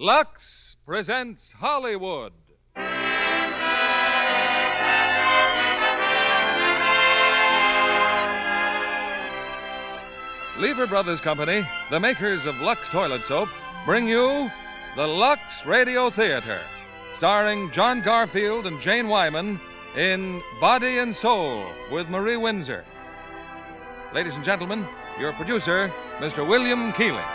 Lux presents Hollywood. Lever Brothers Company, the makers of Lux Toilet Soap, bring you the Lux Radio Theatre, starring John Garfield and Jane Wyman in Body and Soul with Marie Windsor. Ladies and gentlemen, your producer, Mr. William Keeling.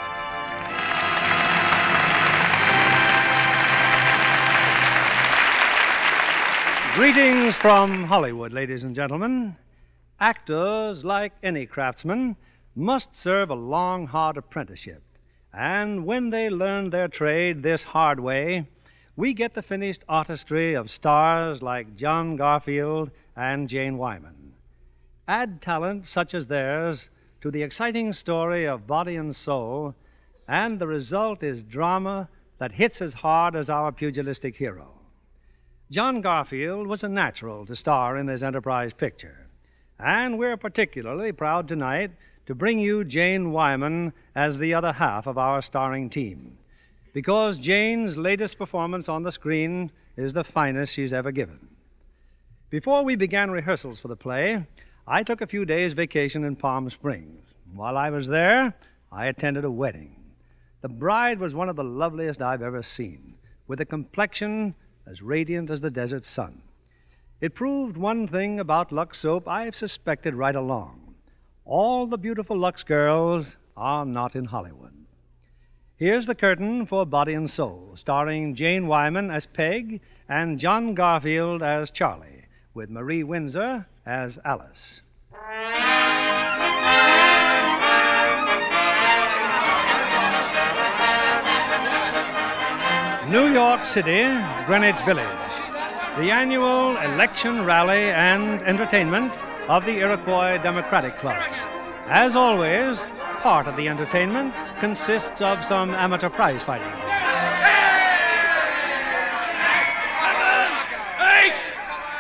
Greetings from Hollywood, ladies and gentlemen. Actors, like any craftsman, must serve a long, hard apprenticeship. And when they learn their trade this hard way, we get the finished artistry of stars like John Garfield and Jane Wyman. Add talent such as theirs to the exciting story of Body and Soul, and the result is drama that hits as hard as our pugilistic hero. John Garfield was a natural to star in this Enterprise picture, and we're particularly proud tonight to bring you Jane Wyman as the other half of our starring team, because Jane's latest performance on the screen is the finest she's ever given. Before we began rehearsals for the play, I took a few days' vacation in Palm Springs. While I was there, I attended a wedding. The bride was one of the loveliest I've ever seen, with a complexion as radiant as the desert sun. It proved one thing about Lux soap I've suspected right along. All the beautiful Lux girls are not in Hollywood. Here's the curtain for Body and Soul, starring Jane Wyman as Peg and John Garfield as Charley, with Marie Windsor as Alice. New York City, Greenwich Village, the annual election rally and entertainment of the Iroquois Democratic Club. As always, part of the entertainment consists of some amateur prize fighting. 7, 8,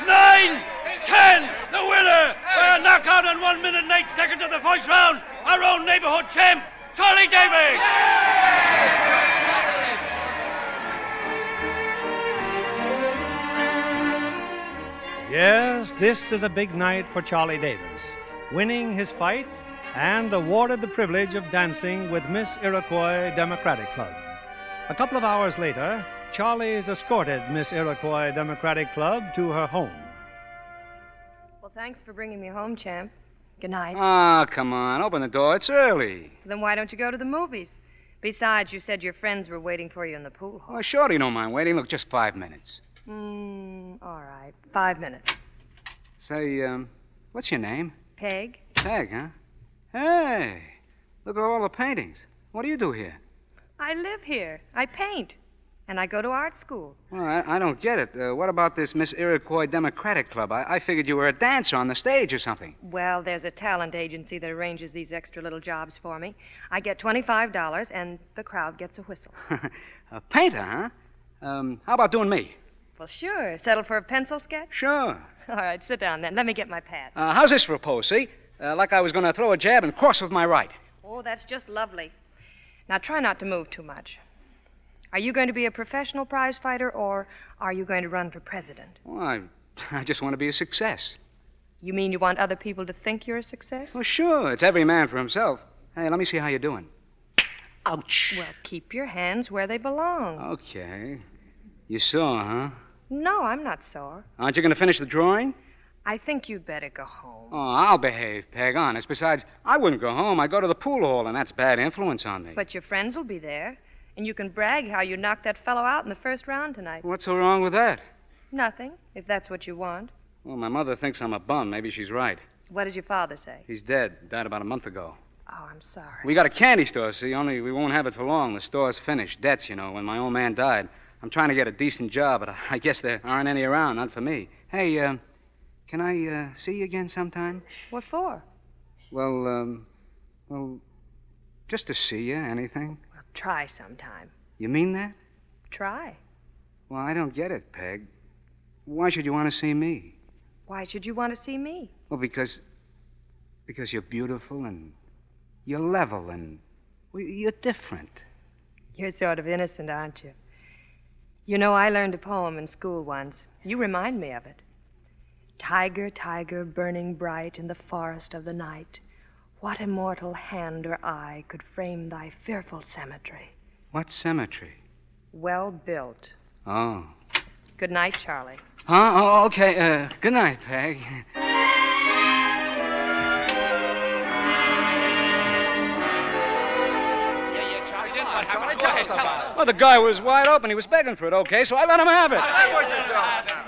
9, 10, the winner by a knockout in 1 minute and 8 seconds of the first round, our own neighborhood champ, Charley Davis. Yes, this is a big night for Charley Davis, winning his fight and awarded the privilege of dancing with Miss Iroquois Democratic Club. A couple of hours later, Charley's escorted Miss Iroquois Democratic Club to her home. Well, thanks for bringing me home, champ. Good night. Oh, come on. Open the door. It's early. Then why don't you go to the movies? Besides, you said your friends were waiting for you in the pool hall. Oh, Shorty don't mind waiting. Look, just 5 minutes. All right. 5 minutes. Say, what's your name? Peg? Peg, huh? Hey, look at all the paintings. What do you do here? I live here. I paint. And I go to art school. Well, I don't get it. What about this Miss Iroquois Democratic Club? I figured you were a dancer on the stage or something. Well, there's a talent agency that arranges these extra little jobs for me. I get $25, and the crowd gets a whistle. A painter, huh? How about doing me? Well, sure. Settle for a pencil sketch? Sure. All right, sit down then. Let me get my pad. How's this for a pose, see? Like I was going to throw a jab and cross with my right. Oh, that's just lovely. Now, try not to move too much. Are you going to be a professional prize fighter, or are you going to run for president? Well, I just want to be a success. You mean you want other people to think you're a success? Well, sure. It's every man for himself. Hey, let me see how you're doing. Ouch. Well, keep your hands where they belong. Okay. You saw, huh? No, I'm not sore. Aren't you going to finish the drawing? I think you'd better go home. Oh, I'll behave, Peg, honest. Besides, I wouldn't go home. I'd go to the pool hall, and that's bad influence on me. But your friends will be there, and you can brag how you knocked that fellow out in the first round tonight. What's so wrong with that? Nothing, if that's what you want. Well, my mother thinks I'm a bum. Maybe she's right. What does your father say? He's dead. Died about a month ago. Oh, I'm sorry. We got a candy store, see, only we won't have it for long. The store's finished. Debts, you know, when my old man died. I'm trying to get a decent job, but I guess there aren't any around, not for me. Hey, can I see you again sometime? What for? Well, just to see you, anything. Well, try sometime. You mean that? Try. Well, I don't get it, Peg. Why should you want to see me? Why should you want to see me? Well, because you're beautiful and you're level and well, you're different. You're sort of innocent, aren't you? You know, I learned a poem in school once. You remind me of it. Tiger, tiger, burning bright in the forest of the night, what immortal hand or eye could frame thy fearful cemetery? What cemetery? Well built. Oh. Good night, Charlie. Huh? Oh, okay. Good night, Peg. Well, the guy was wide open. He was begging for it, okay, so I let him have it.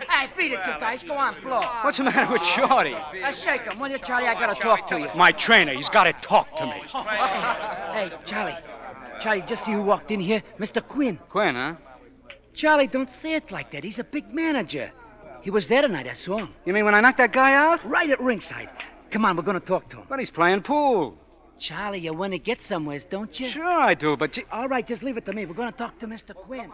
Hey, beat it, you guys. Go on, blow. What's the matter with Shorty? Shake him, will you, Charlie? I gotta talk to you. My trainer, he's got to talk to me. Hey, Charlie. Charlie, just see who walked in here? Mr. Quinn. Quinn, huh? Charlie, don't say it like that. He's a big manager. He was there tonight, I saw him. You mean when I knocked that guy out? Right at ringside. Come on, we're gonna talk to him. But he's playing pool. Charlie, you want to get somewheres, don't you? Sure I do, but... All right, just leave it to me. We're going to talk to Mr. Quinn.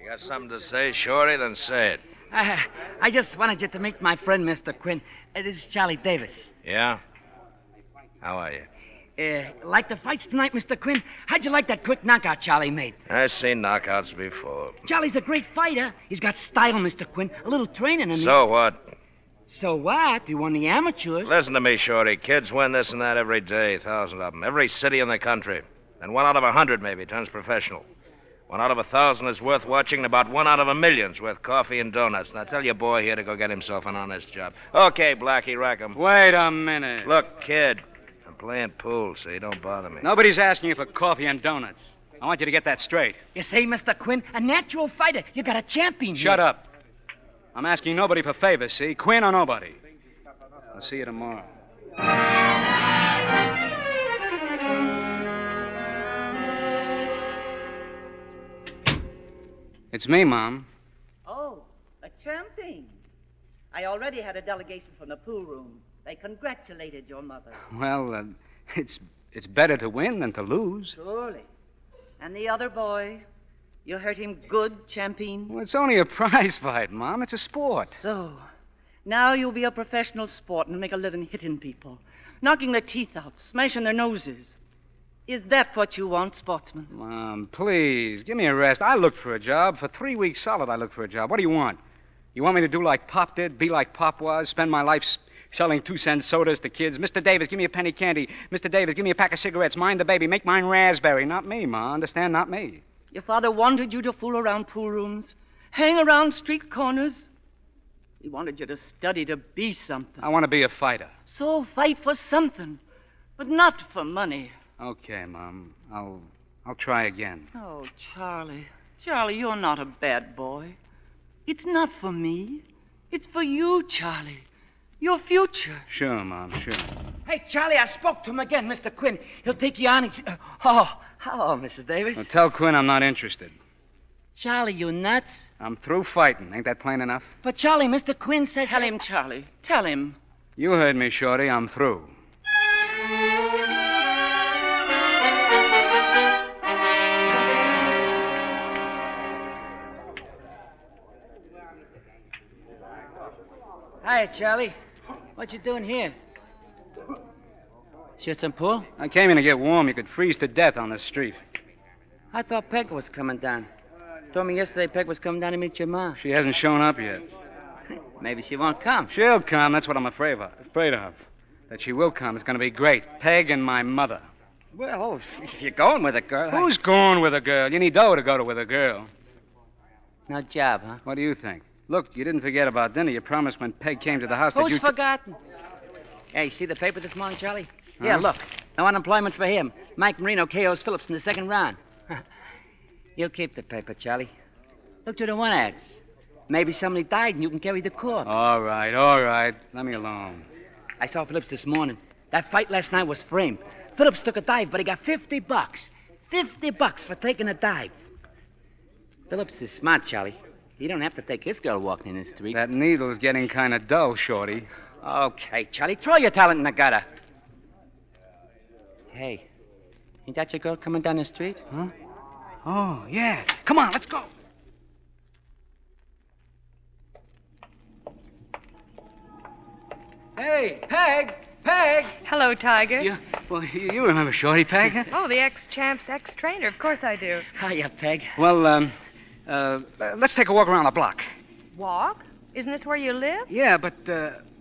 You got something to say, Shorty? Then say it. I just wanted you to meet my friend, Mr. Quinn. This is Charley Davis. Yeah? How are you? Like the fights tonight, Mr. Quinn? How'd you like that quick knockout Charlie made? I've seen knockouts before. Charlie's a great fighter. He's got style, Mr. Quinn. A little training in So what? So what? He won the amateurs. Listen to me, Shorty. Kids win this and that every day, thousands of them. Every city in the country. And 1 out of 100, maybe, turns professional. 1 out of 1,000 is worth watching, and about 1 out of 1,000,000's worth coffee and donuts. Now tell your boy here to go get himself an honest job. Okay, Blackie, rack him. Wait a minute. Look, kid, I'm playing pool, so you don't bother me. Nobody's asking you for coffee and donuts. I want you to get that straight. You see, Mr. Quinn, a natural fighter. You got a champion here. Shut up. I'm asking nobody for favors, see? Quinn or nobody. I'll see you tomorrow. It's me, Mom. Oh, a champion. I already had a delegation from the pool room. They congratulated your mother. Well, it's better to win than to lose. Surely. And the other boy? You hurt him good, champion? Well, it's only a prize fight, Mom. It's a sport. So, now you'll be a professional sport and make a living hitting people, knocking their teeth out, smashing their noses. Is that what you want, sportsman? Mom, please, give me a rest. I looked for a job. For 3 weeks solid, I looked for a job. What do you want? You want me to do like Pop did, be like Pop was, spend my life selling 2-cent sodas to kids? Mr. Davis, give me a penny candy. Mr. Davis, give me a pack of cigarettes. Mind the baby. Make mine raspberry. Not me, Ma. Understand? Not me. Your father wanted you to fool around pool rooms, hang around street corners. He wanted you to study to be something. I want to be a fighter. So fight for something, but not for money. Okay, Mom. I'll try again. Oh, Charlie. Charlie, you're not a bad boy. It's not for me. It's for you, Charlie. Your future. Sure, Mom, sure. Hey, Charlie, I spoke to him again, Mr. Quinn. He'll take you on. Hello, Mrs. Davis. Well, tell Quinn I'm not interested. Charlie, you nuts? I'm through fighting. Ain't that plain enough? But, Charlie, Mr. Quinn says... Tell him, Charlie. Tell him. You heard me, Shorty. I'm through. Hiya, Charlie. What you doing here? Shoot some pool? I came in to get warm. You could freeze to death on the street. I thought Peg was coming down. Told me yesterday Peg was coming down to meet your ma. She hasn't shown up yet. Maybe she won't come. She'll come. That's what I'm afraid of. That she will come. It's going to be great. Peg and my mother. Well, if you're going with a girl... Who's going with a girl? You need dough to go with a girl. No job, huh? What do you think? Look, you didn't forget about dinner. You promised when Peg came to the house that Who's you... forgotten? Hey, see the paper this morning, Charlie? Huh? Yeah, look. No unemployment for him. Mike Marino KOs Phillips in the second round. You'll keep the paper, Charlie. Look to the one ads. Maybe somebody died and you can carry the corpse. All right. Let me alone. I saw Phillips this morning. That fight last night was framed. Phillips took a dive, but he got $50. $50 for taking a dive. Phillips is smart, Charlie. He don't have to take his girl walking in the street. That needle's getting kind of dull, Shorty. Okay, Charlie, throw your talent in the gutter. Hey, ain't that your girl coming down the street? Huh? Oh, yeah. Come on, let's go. Hey, Peg! Hello, Tiger. Well, you remember Shorty, Peg? Oh, the ex-champ's ex-trainer. Of course I do. Hiya, Peg. Well, let's take a walk around the block. Walk? Isn't this where you live? Yeah, but,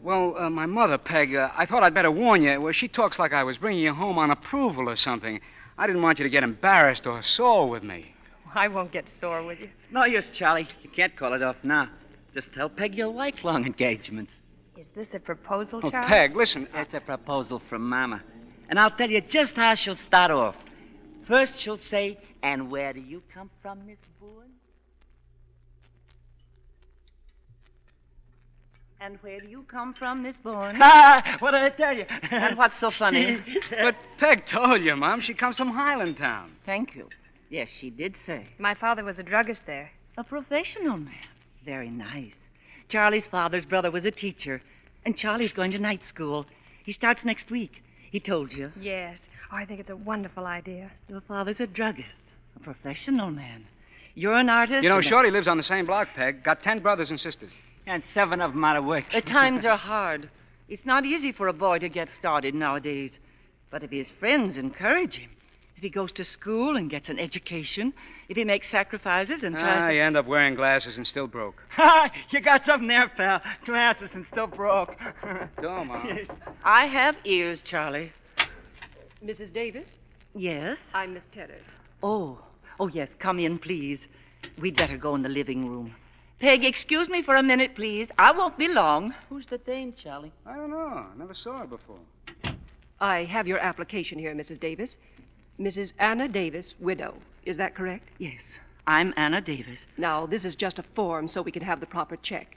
my mother, Peg, I thought I'd better warn you. Well, she talks like I was bringing you home on approval or something. I didn't want you to get embarrassed or sore with me. I won't get sore with you. No use, Charlie. You can't call it off now. Just tell Peg you like long engagements. Is this a proposal, Oh, Charlie? Peg, listen. It's a proposal from Mama. And I'll tell you just how she'll start off. First, she'll say, "And where do you come from, Miss Boone?" And where do you come from, Miss Bourne? What did I tell you? And what's so funny? But Peg told you, Mom. She comes from Highlandtown. Thank you. Yes, she did say. My father was a druggist there. A professional man. Very nice. Charlie's father's brother was a teacher, and Charlie's going to night school. He starts next week. He told you. Yes. Oh, I think it's a wonderful idea. Your father's a druggist, a professional man. You're an artist. You know, and Shorty lives on the same block, Peg. Got 10 brothers and sisters. And 7 of them out of work. The times are hard. It's not easy for a boy to get started nowadays. But if his friends encourage him, if he goes to school and gets an education, if he makes sacrifices and tries to... You end up wearing glasses and still broke. You got something there, pal. Glasses and still broke. Go, Mom. I have ears, Charlie. Mrs. Davis? Yes? I'm Miss Tedder. Oh, yes, come in, please. We'd better go in the living room. Peg, excuse me for a minute, please. I won't be long. Who's the dame, Charlie? I don't know. Never saw her before. I have your application here, Mrs. Davis. Mrs. Anna Davis, widow. Is that correct? Yes, I'm Anna Davis. Now, this is just a form so we can have the proper check.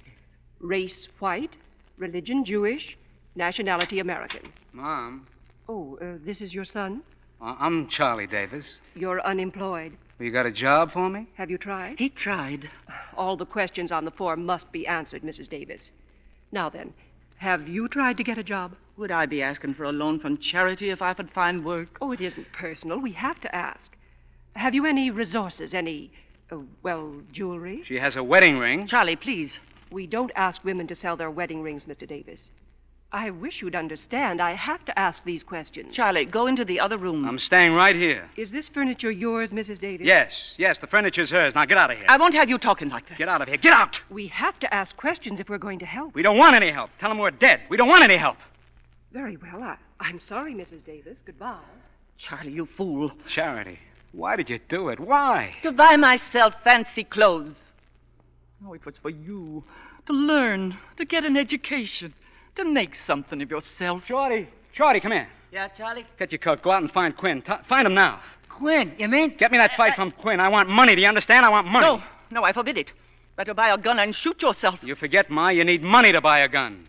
Race, white. Religion, Jewish. Nationality, American. Mom. Oh, this is your son? I'm Charley Davis. You're unemployed. You got a job for me? Have you tried? He tried. All the questions on the form must be answered, Mrs. Davis. Now then, have you tried to get a job? Would I be asking for a loan from charity if I could find work? Oh, it isn't personal. We have to ask. Have you any resources, any, jewelry? She has a wedding ring. Charlie, please. We don't ask women to sell their wedding rings, Mr. Davis. I wish you'd understand. I have to ask these questions. Charlie, go into the other room. I'm staying right here. Is this furniture yours, Mrs. Davis? Yes, the furniture's hers. Now get out of here. I won't have you talking like that. Get out of here. Get out! We have to ask questions if we're going to help. We don't want any help. Tell them we're dead. We don't want any help. Very well. I'm sorry, Mrs. Davis. Goodbye. Charlie, you fool. Charity, why did you do it? Why? To buy myself fancy clothes. Oh, it was for you. To learn, to get an education, to make something of yourself. Shorty, come here. Yeah, Charlie? Get your coat. Go out and find Quinn. Find him now. Quinn, you mean? Get me that fight from Quinn. I want money. Do you understand? I want money. No, I forbid it. Better buy a gun and shoot yourself. You forget, Ma, you need money to buy a gun.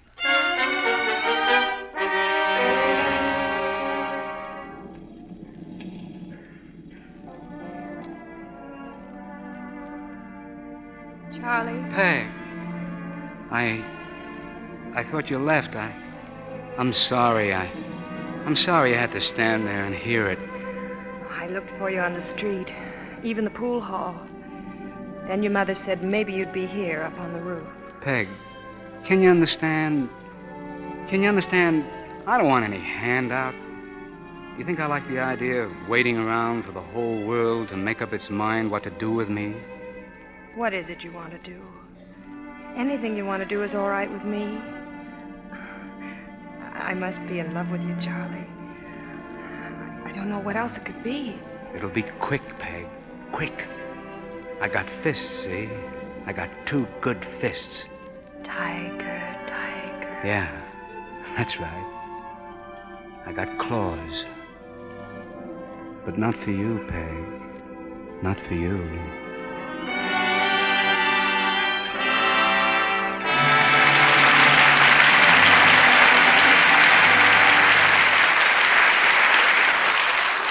Charlie? Peg, I thought you left. I'm sorry. I'm sorry I had to stand there and hear it. I looked for you on the street, even the pool hall. Then your mother said maybe you'd be here up on the roof. Peg, can you understand? I don't want any handout. You think I like the idea of waiting around for the whole world to make up its mind what to do with me? What is it you want to do? Anything you want to do is all right with me. I must be in love with you, Charlie. I don't know what else it could be. It'll be quick, Peg. Quick. I got fists, see? I got 2 good fists. Tiger. Yeah, that's right. I got claws. But not for you, Peg. Not for you.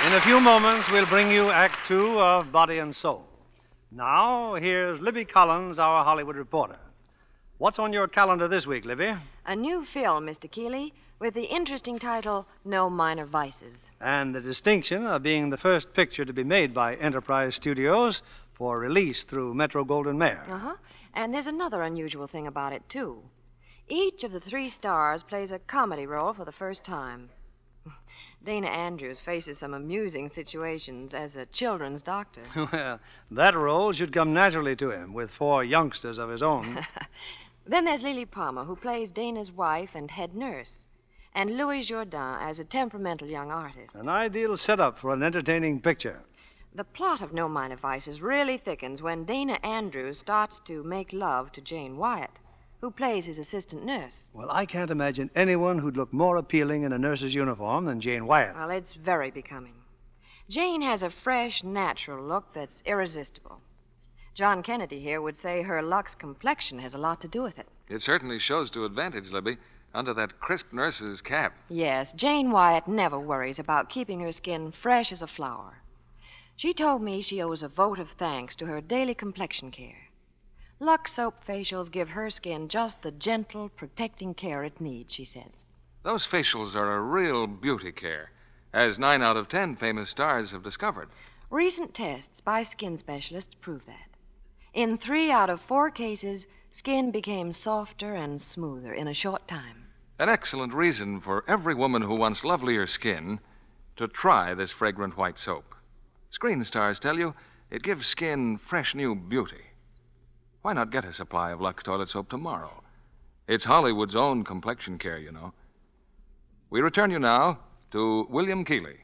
In a few moments, we'll bring you Act 2 of Body and Soul. Now, here's Libby Collins, our Hollywood reporter. What's on your calendar this week, Libby? A new film, Mr. Keeley, with the interesting title, No Minor Vices. And the distinction of being the first picture to be made by Enterprise Studios for release through Metro-Goldwyn-Mayer. Uh-huh. And there's another unusual thing about it, too. Each of the 3 stars plays a comedy role for the first time. Dana Andrews faces some amusing situations as a children's doctor. Well, that role should come naturally to him, with 4 youngsters of his own. Then there's Lily Palmer, who plays Dana's wife and head nurse, and Louis Jourdain as a temperamental young artist. An ideal setup for an entertaining picture. The plot of No Minor Vices really thickens when Dana Andrews starts to make love to Jane Wyatt, who plays his assistant nurse. Well, I can't imagine anyone who'd look more appealing in a nurse's uniform than Jane Wyatt. Well, it's very becoming. Jane has a fresh, natural look that's irresistible. John Kennedy here would say her Lux complexion has a lot to do with it. It certainly shows to advantage, Libby, under that crisp nurse's cap. Yes, Jane Wyatt never worries about keeping her skin fresh as a flower. She told me she owes a vote of thanks to her daily complexion care. Lux soap facials give her skin just the gentle, protecting care it needs, she said. Those facials are a real beauty care, as 9 out of 10 famous stars have discovered. Recent tests by skin specialists prove that. In 3 out of 4 cases, skin became softer and smoother in a short time. An excellent reason for every woman who wants lovelier skin to try this fragrant white soap. Screen stars tell you it gives skin fresh new beauty. Why not get a supply of Lux toilet soap tomorrow? It's Hollywood's own complexion care, you know. We return you now to William Keighley.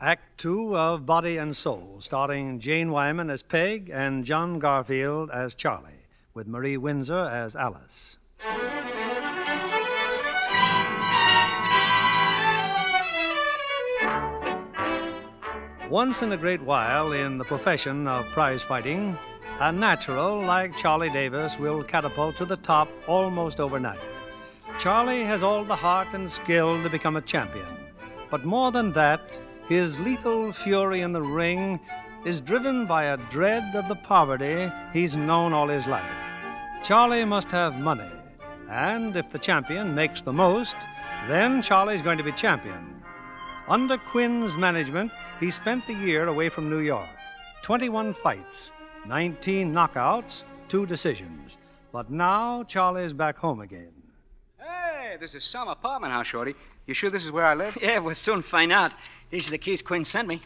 Act 2 of Body and Soul, starring Jane Wyman as Peg and John Garfield as Charley, with Marie Windsor as Alice. Once in a great while in the profession of prize fighting, a natural like Charley Davis will catapult to the top almost overnight. Charley has all the heart and skill to become a champion. But more than that, his lethal fury in the ring is driven by a dread of the poverty he's known all his life. Charley must have money, and if the champion makes the most, then Charley's going to be champion. Under Quinn's management, he spent the year away from New York. 21 fights, 19 knockouts, 2 decisions. But now Charley's back home again. Hey, this is some apartment house, Shorty. You sure this is where I live? Yeah, we'll soon find out. These are the keys Quinn sent me.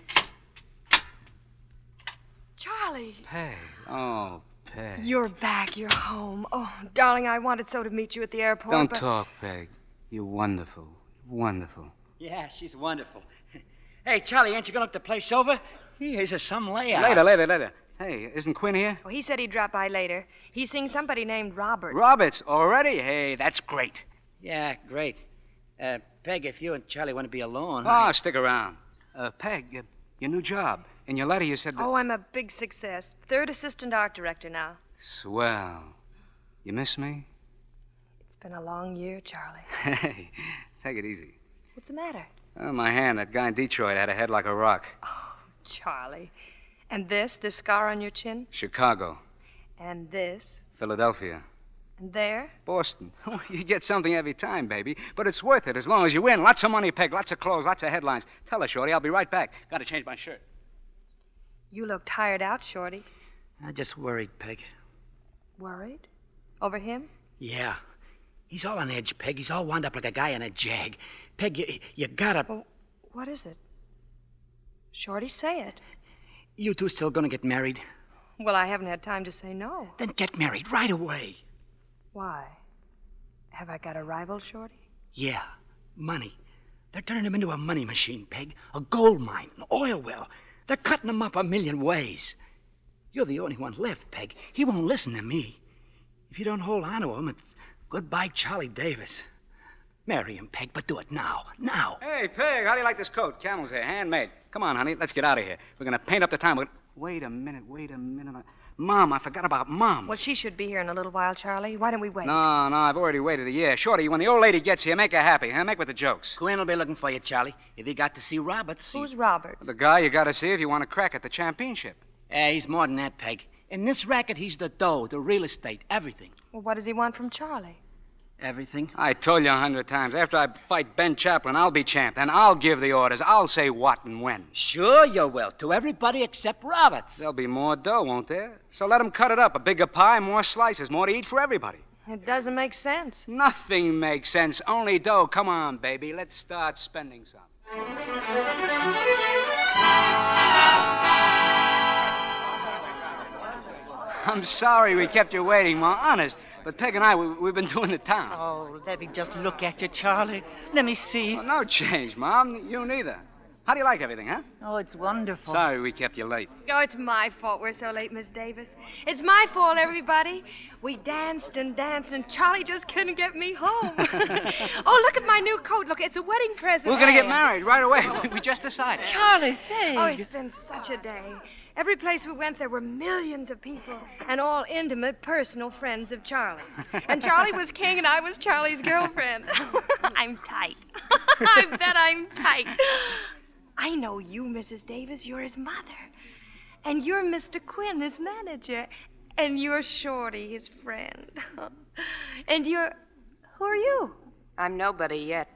Charley. Peg. Oh, Peg. You're back. You're home. Oh, darling, I wanted so to meet you at the airport. Don't but... talk, Peg. You're wonderful. Wonderful. Yeah, she's wonderful. Hey, Charlie, ain't you going to look the place over? Here's some layout. Later. Hey, isn't Quinn here? Oh, he said he'd drop by later. He's seeing somebody named Roberts. Roberts, already? Hey, that's great. Yeah, great. Peg, if you and Charlie want to be alone... Oh, stick around. Peg, your new job. In your letter you said that... Oh, I'm a big success. 3rd assistant art director now. Swell. You miss me? It's been a long year, Charlie. Hey, take it easy. What's the matter? Oh, my hand. That guy in Detroit had a head like a rock. Oh, Charlie. And this scar on your chin? Chicago. And this? Philadelphia. And there? Boston. You get something every time, baby. But it's worth it as long as you win. Lots of money, Peg. Lots of clothes. Lots of headlines. Tell her, Shorty. I'll be right back. Got to change my shirt. You look tired out, Shorty. I'm just worried, Peg. Worried? Over him? Yeah. He's all on edge, Peg. He's all wound up like a guy in a jag. Peg, you gotta... Oh, what is it? Shorty, say it. You two still gonna get married? Well, I haven't had time to say no. Then get married right away. Why? Have I got a rival, Shorty? Yeah, money. They're turning him into a money machine, Peg. A gold mine, an oil well. They're cutting him up a million ways. You're the only one left, Peg. He won't listen to me. If you don't hold on to him, it's goodbye, Charley Davis. Marry him, Peg, but do it now. Now. Hey, Peg, how do you like this coat? Camel's hair, handmade. Come on, honey, let's get out of here. We're going to paint up the town. Wait a minute. Mom, I forgot about Mom. Well, she should be here in a little while, Charlie. Why don't we wait? No, I've already waited a year. Shorty, when the old lady gets here, make her happy. Huh? Make with the jokes. Quinn will be looking for you, Charlie. If he got to see Roberts... Who's Roberts? The guy you got to see if you want to crack at the championship. He's more than that, Peg. In this racket, he's the dough, the real estate, everything. Well, what does he want from Charlie? Everything. I told you 100 times. After I fight Ben Chaplin, I'll be champ. And I'll give the orders. I'll say what and when. Sure you will. To everybody except Roberts. There'll be more dough, won't there? So let him cut it up. A bigger pie, more slices, more to eat for everybody. It doesn't make sense. Nothing makes sense. Only dough. Come on, baby. Let's start spending some. I'm sorry we kept you waiting, Ma, honest. But Peg and I, we've been doing the town. Oh, let me just look at you, Charlie. Let me see. Oh, no change, Mom. You neither. How do you like everything, huh? Oh, it's wonderful. Sorry we kept you late. Oh, it's my fault we're so late, Miss Davis. It's my fault, everybody. We danced and danced, and Charlie just couldn't get me home. Oh, look at my new coat. Look, it's a wedding present. We're going to get married right away. We just decided. Charlie, thanks. Oh, it's been such a day. Every place we went, there were millions of people, and all intimate, personal friends of Charlie's. And Charlie was king, and I was Charlie's girlfriend. I'm tight. I bet I'm tight. I know you, Mrs. Davis. You're his mother. And you're Mr. Quinn, his manager. And you're Shorty, his friend. And you're... Who are you? I'm nobody yet.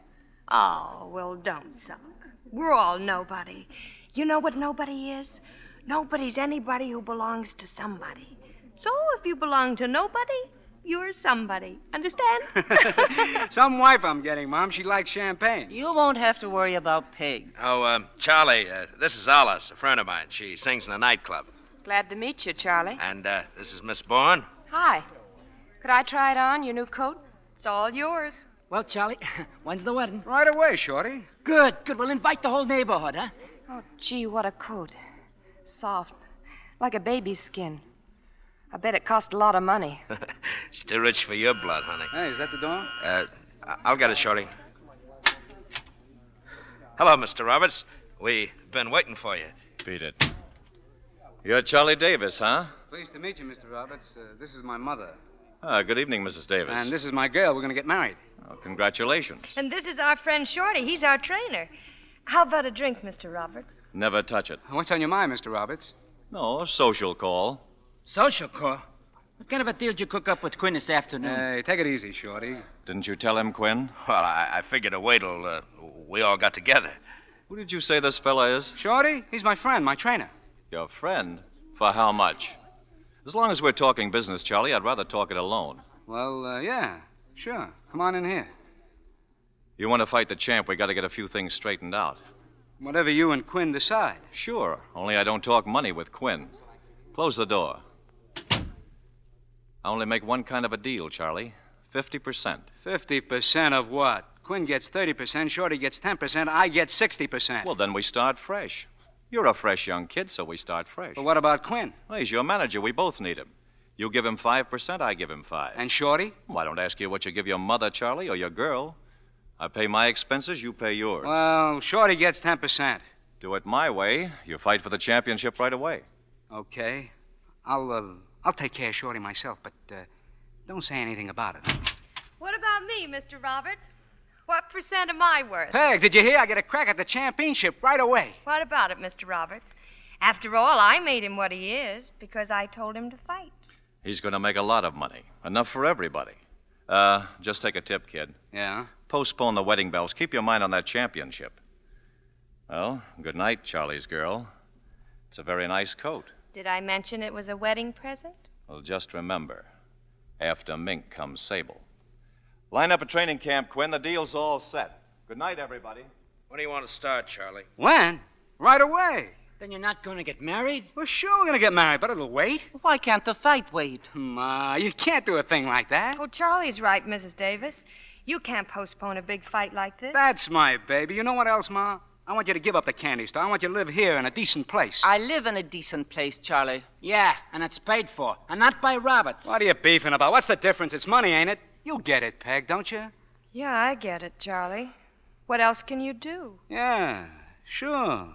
Oh, well, don't suck. We're all nobody. You know what nobody is? Nobody's anybody who belongs to somebody. So if you belong to nobody, you're somebody. Understand? Some wife I'm getting, Mom. She likes champagne. You won't have to worry about Peg. Oh, Charlie, this is Alice, a friend of mine. She sings in a nightclub. Glad to meet you, Charlie. And this is Miss Bourne. Hi. Could I try it on, your new coat? It's all yours. Well, Charlie, when's the wedding? Right away, Shorty. Good. We'll invite the whole neighborhood, huh? Oh, gee, what a coat. Soft, like a baby's skin. I bet it cost a lot of money. She's too rich for your blood, honey. Hey, is that the door? I'll get it, Shorty. Hello, Mr. Roberts. We've been waiting for you. Beat it. You're Charley Davis, huh? Pleased to meet you, Mr. Roberts. This is my mother. Good evening, Mrs. Davis. And this is my girl. We're going to get married. Oh, congratulations. And this is our friend Shorty. He's our trainer. How about a drink, Mr. Roberts? Never touch it. What's on your mind, Mr. Roberts? No, social call. Social call? What kind of a deal did you cook up with Quinn this afternoon? Hey, take it easy, Shorty. Didn't you tell him, Quinn? Well, I figured to wait till we all got together. Who did you say this fella is? Shorty? He's my friend, my trainer. Your friend? For how much? As long as we're talking business, Charlie, I'd rather talk it alone. Well, yeah, sure. Come on in here. You want to fight the champ, we got to get a few things straightened out. Whatever you and Quinn decide. Sure, only I don't talk money with Quinn. Close the door. I only make one kind of a deal, Charlie. 50%. 50% of what? Quinn gets 30%, Shorty gets 10%, I get 60%. Well, then we start fresh. You're a fresh young kid, so we start fresh. But what about Quinn? Well, he's your manager. We both need him. You give him 5%, I give him 5%. And Shorty? Well, I don't ask you what you give your mother, Charlie, or your girl. I pay my expenses, you pay yours. Well, Shorty gets 10%. Do it my way. You fight for the championship right away. Okay. I'll take care of Shorty myself, but don't say anything about it. What about me, Mr. Roberts? What percent am I worth? Peg, did you hear? I get a crack at the championship right away. What about it, Mr. Roberts? After all, I made him what he is because I told him to fight. He's going to make a lot of money. Enough for everybody. Just take a tip, kid. Yeah? Postpone the wedding bells. Keep your mind on that championship. Well, good night, Charlie's girl. It's a very nice coat. Did I mention it was a wedding present? Well, just remember, after mink comes sable. Line up a training camp, Quinn. The deal's all set. Good night, everybody. When do you want to start, Charlie? When? Right away. Then you're not going to get married? Well, sure, we're going to get married, but it'll wait. Why can't the fight wait? Ma, you can't do a thing like that. Oh, Charlie's right, Mrs. Davis. You can't postpone a big fight like this. That's my baby. You know what else, Ma? I want you to give up the candy store. I want you to live here in a decent place. I live in a decent place, Charlie. Yeah, and it's paid for, and not by Roberts. What are you beefing about? What's the difference? It's money, ain't it? You get it, Peg, don't you? Yeah, I get it, Charlie. What else can you do? Yeah, sure.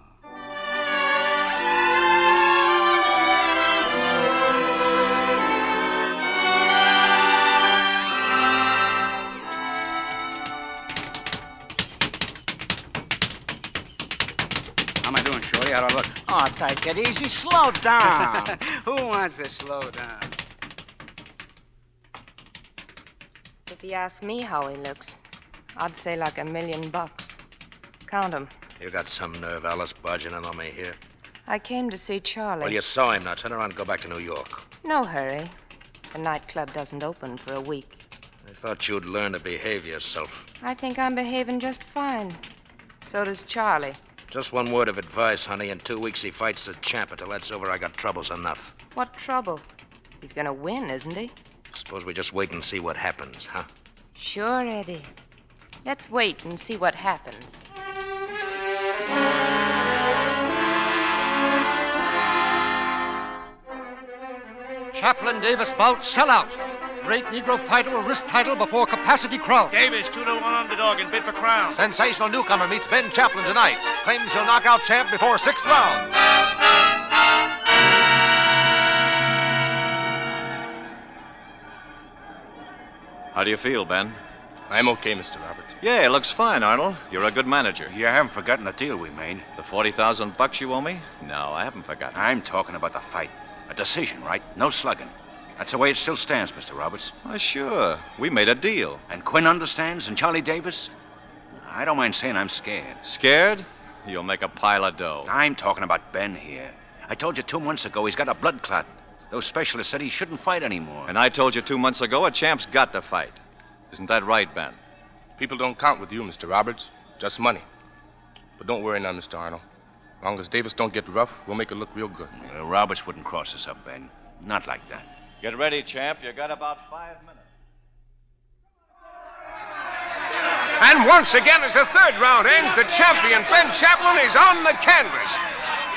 How am I doing, Shorty? How do I look? Oh, take it easy. Slow down. Who wants to slow down? If you ask me how he looks, I'd say like $1 million. Count 'em. You got some nerve, Alice, barging in on me here. I came to see Charlie. Well, you saw him. Now turn around and go back to New York. No hurry. The nightclub doesn't open for a week. I thought you'd learn to behave yourself. I think I'm behaving just fine. So does Charlie. Just one word of advice, honey. In 2 weeks, he fights the champ. Until that's over, I got troubles enough. What trouble? He's gonna win, isn't he? Suppose we just wait and see what happens, huh? Sure, Eddie. Let's wait and see what happens. Chaplain Davis bout sellout. Great Negro fighter will risk title before capacity crowd. Davis, 2-1 underdog and bid for crown. Sensational newcomer meets Ben Chaplin tonight. Claims he'll knock out champ before 6th round. How do you feel, Ben? I'm okay, Mr. Roberts. Yeah, it looks fine, Arnold. You're a good manager. You haven't forgotten the deal we made. The $40,000 you owe me? No, I haven't forgotten. I'm talking about the fight. A decision, right? No slugging. That's the way it still stands, Mr. Roberts. Why, sure. We made a deal. And Quinn understands, and Charley Davis? I don't mind saying I'm scared. Scared? You'll make a pile of dough. I'm talking about Ben here. I told you 2 months ago he's got a blood clot. Those specialists said he shouldn't fight anymore. And I told you 2 months ago a champ's got to fight. Isn't that right, Ben? People don't count with you, Mr. Roberts. Just money. But don't worry now, Mr. Arnold. As long as Davis don't get rough, we'll make it look real good. Roberts wouldn't cross us up, Ben. Not like that. Get ready, champ. You got about 5 minutes. And once again, as the third round ends, the champion, Ben Chaplin, is on the canvas.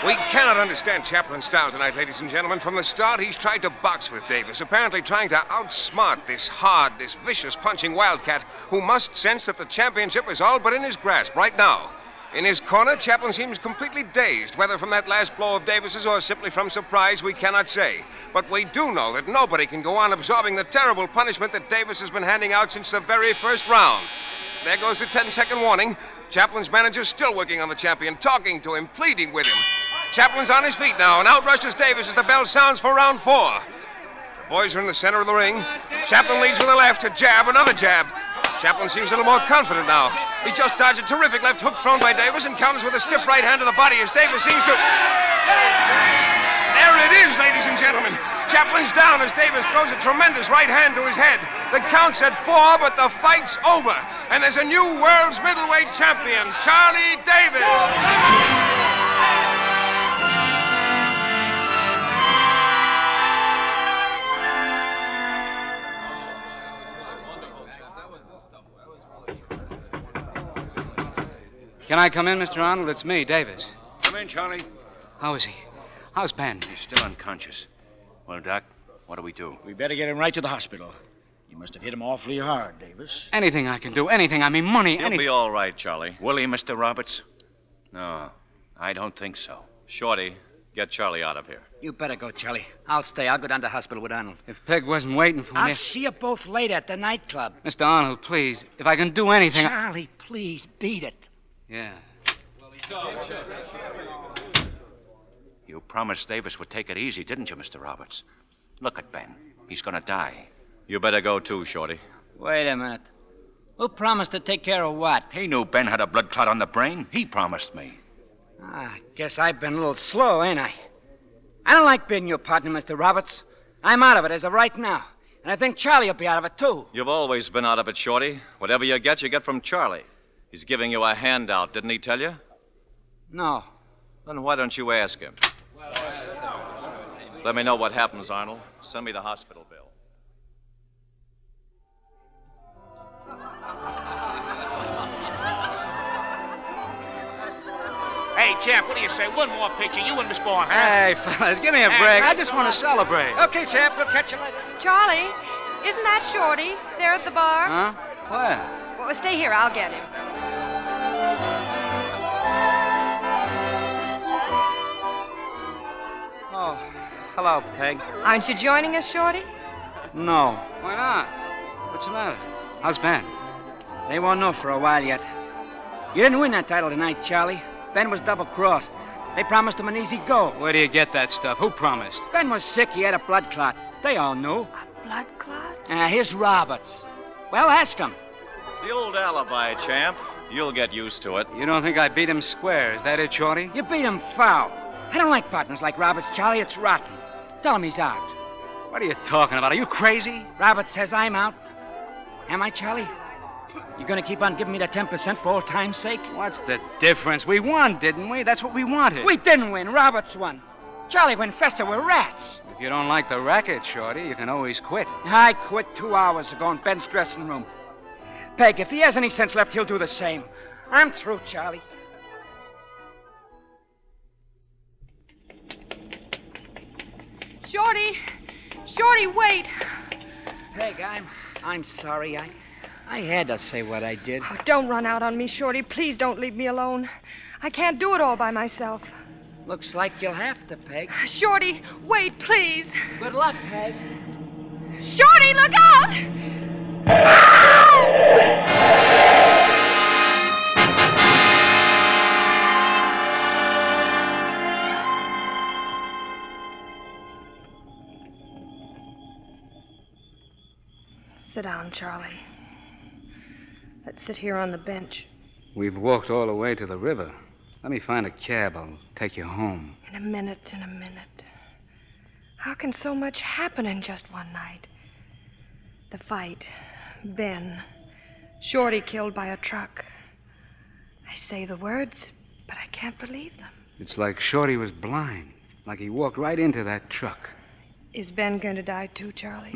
We cannot understand Chaplin's style tonight, ladies and gentlemen. From the start, he's tried to box with Davis, apparently trying to outsmart this hard, this vicious punching wildcat who must sense that the championship is all but in his grasp right now. In his corner, Chaplin seems completely dazed, whether from that last blow of Davis's or simply from surprise, we cannot say. But we do know that nobody can go on absorbing the terrible punishment that Davis has been handing out since the very first round. There goes the 10-second warning. Chaplin's manager's still working on the champion, talking to him, pleading with him. Chaplin's on his feet now, and out rushes Davis as the bell sounds for round 4. The boys are in the center of the ring. Chaplin leads with a left, a jab, another jab. Chaplin seems a little more confident now. He's just dodged a terrific left hook thrown by Davis and counters with a stiff right hand to the body as Davis seems to... There it is, ladies and gentlemen. Chaplin's down as Davis throws a tremendous right hand to his head. The count's at 4, but the fight's over. And there's a new world's middleweight champion, Charley Davis. Can I come in, Mr. Arnold? It's me, Davis. Come in, Charlie. How is he? How's Ben? He's still unconscious. Well, Doc, what do we do? We better get him right to the hospital. You must have hit him awfully hard, Davis. Anything I can do, anything. I mean, money, He'll be all right, Charlie. Will he, Mr. Roberts? No, I don't think so. Shorty, get Charlie out of here. You better go, Charlie. I'll stay. I'll go down to the hospital with Arnold. If Peg wasn't waiting for me... I'll see you both later at the nightclub. Mr. Arnold, please, if I can do anything... Charlie, please, beat it. Yeah. You promised Davis would take it easy, didn't you, Mr. Roberts? Look at Ben. He's gonna die. You better go too, Shorty. Wait a minute. Who promised to take care of what? He knew Ben had a blood clot on the brain. He promised me. I guess I've been a little slow, ain't I? I don't like being your partner, Mr. Roberts. I'm out of it as of right now. And I think Charlie will be out of it, too. You've always been out of it, Shorty. Whatever you get from Charlie. He's giving you a handout, didn't he tell you? No. Then why don't you ask him? Let me know what happens, Arnold. Send me the hospital bill. Hey, champ, what do you say? One more picture, you and Miss Bourne, huh? Hey, fellas, give me a break. I just want to celebrate. Okay, champ, we'll catch you later. Charlie, isn't that Shorty there at the bar? Huh? Where? Well, stay here. I'll get him. Oh, hello, Peg. Aren't you joining us, Shorty? No. Why not? What's the matter? How's Ben? They won't know for a while yet. You didn't win that title tonight, Charlie. Ben was double-crossed. They promised him an easy go. Where do you get that stuff? Who promised? Ben was sick. He had a blood clot. They all knew. A blood clot? Here's Roberts. Well, ask him. It's the old alibi, champ. You'll get used to it. You don't think I beat him square? Is that it, Shorty? You beat him foul. I don't like partners like Roberts, Charlie. It's rotten. Tell him he's out. What are you talking about? Are you crazy? Roberts says I'm out. Am I, Charlie? You gonna keep on giving me that 10% for old time's sake? What's the difference? We won, didn't we? That's what we wanted. We didn't win. Roberts won. Charlie went Fester. We're rats. If you don't like the racket, Shorty, you can always quit. I quit 2 hours ago in Ben's dressing room. Peg, if he has any sense left, he'll do the same. I'm through, Charlie. Shorty, wait! Peg, I'm sorry. I had to say what I did. Oh, don't run out on me, Shorty. Please don't leave me alone. I can't do it all by myself. Looks like you'll have to, Peg. Shorty, wait, please. Good luck, Peg. Shorty, look out! Sit down, Charlie. Let's sit here on the bench. We've walked all the way to the river. Let me find a cab. I'll take you home. In a minute. How can so much happen in just one night? The fight, Ben, Shorty killed by a truck. I say the words, but I can't believe them. It's like Shorty was blind, like he walked right into that truck. Is Ben going to die too, Charlie?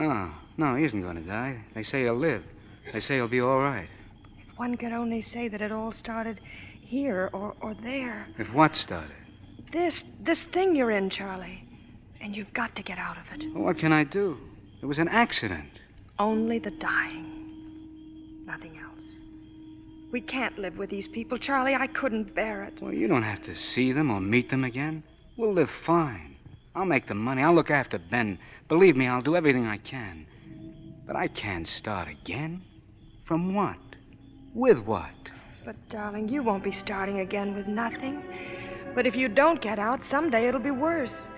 No, he isn't going to die. They say he'll live. They say he'll be all right. If one could only say that it all started here or there. If what started? This thing you're in, Charlie. And you've got to get out of it. Well, what can I do? It was an accident. Only the dying. Nothing else. We can't live with these people, Charlie. I couldn't bear it. Well, you don't have to see them or meet them again. We'll live fine. I'll make the money. I'll look after Ben. Believe me, I'll do everything I can. But I can't start again. From what? With what? But, darling, you won't be starting again with nothing. But if you don't get out, someday it'll be worse.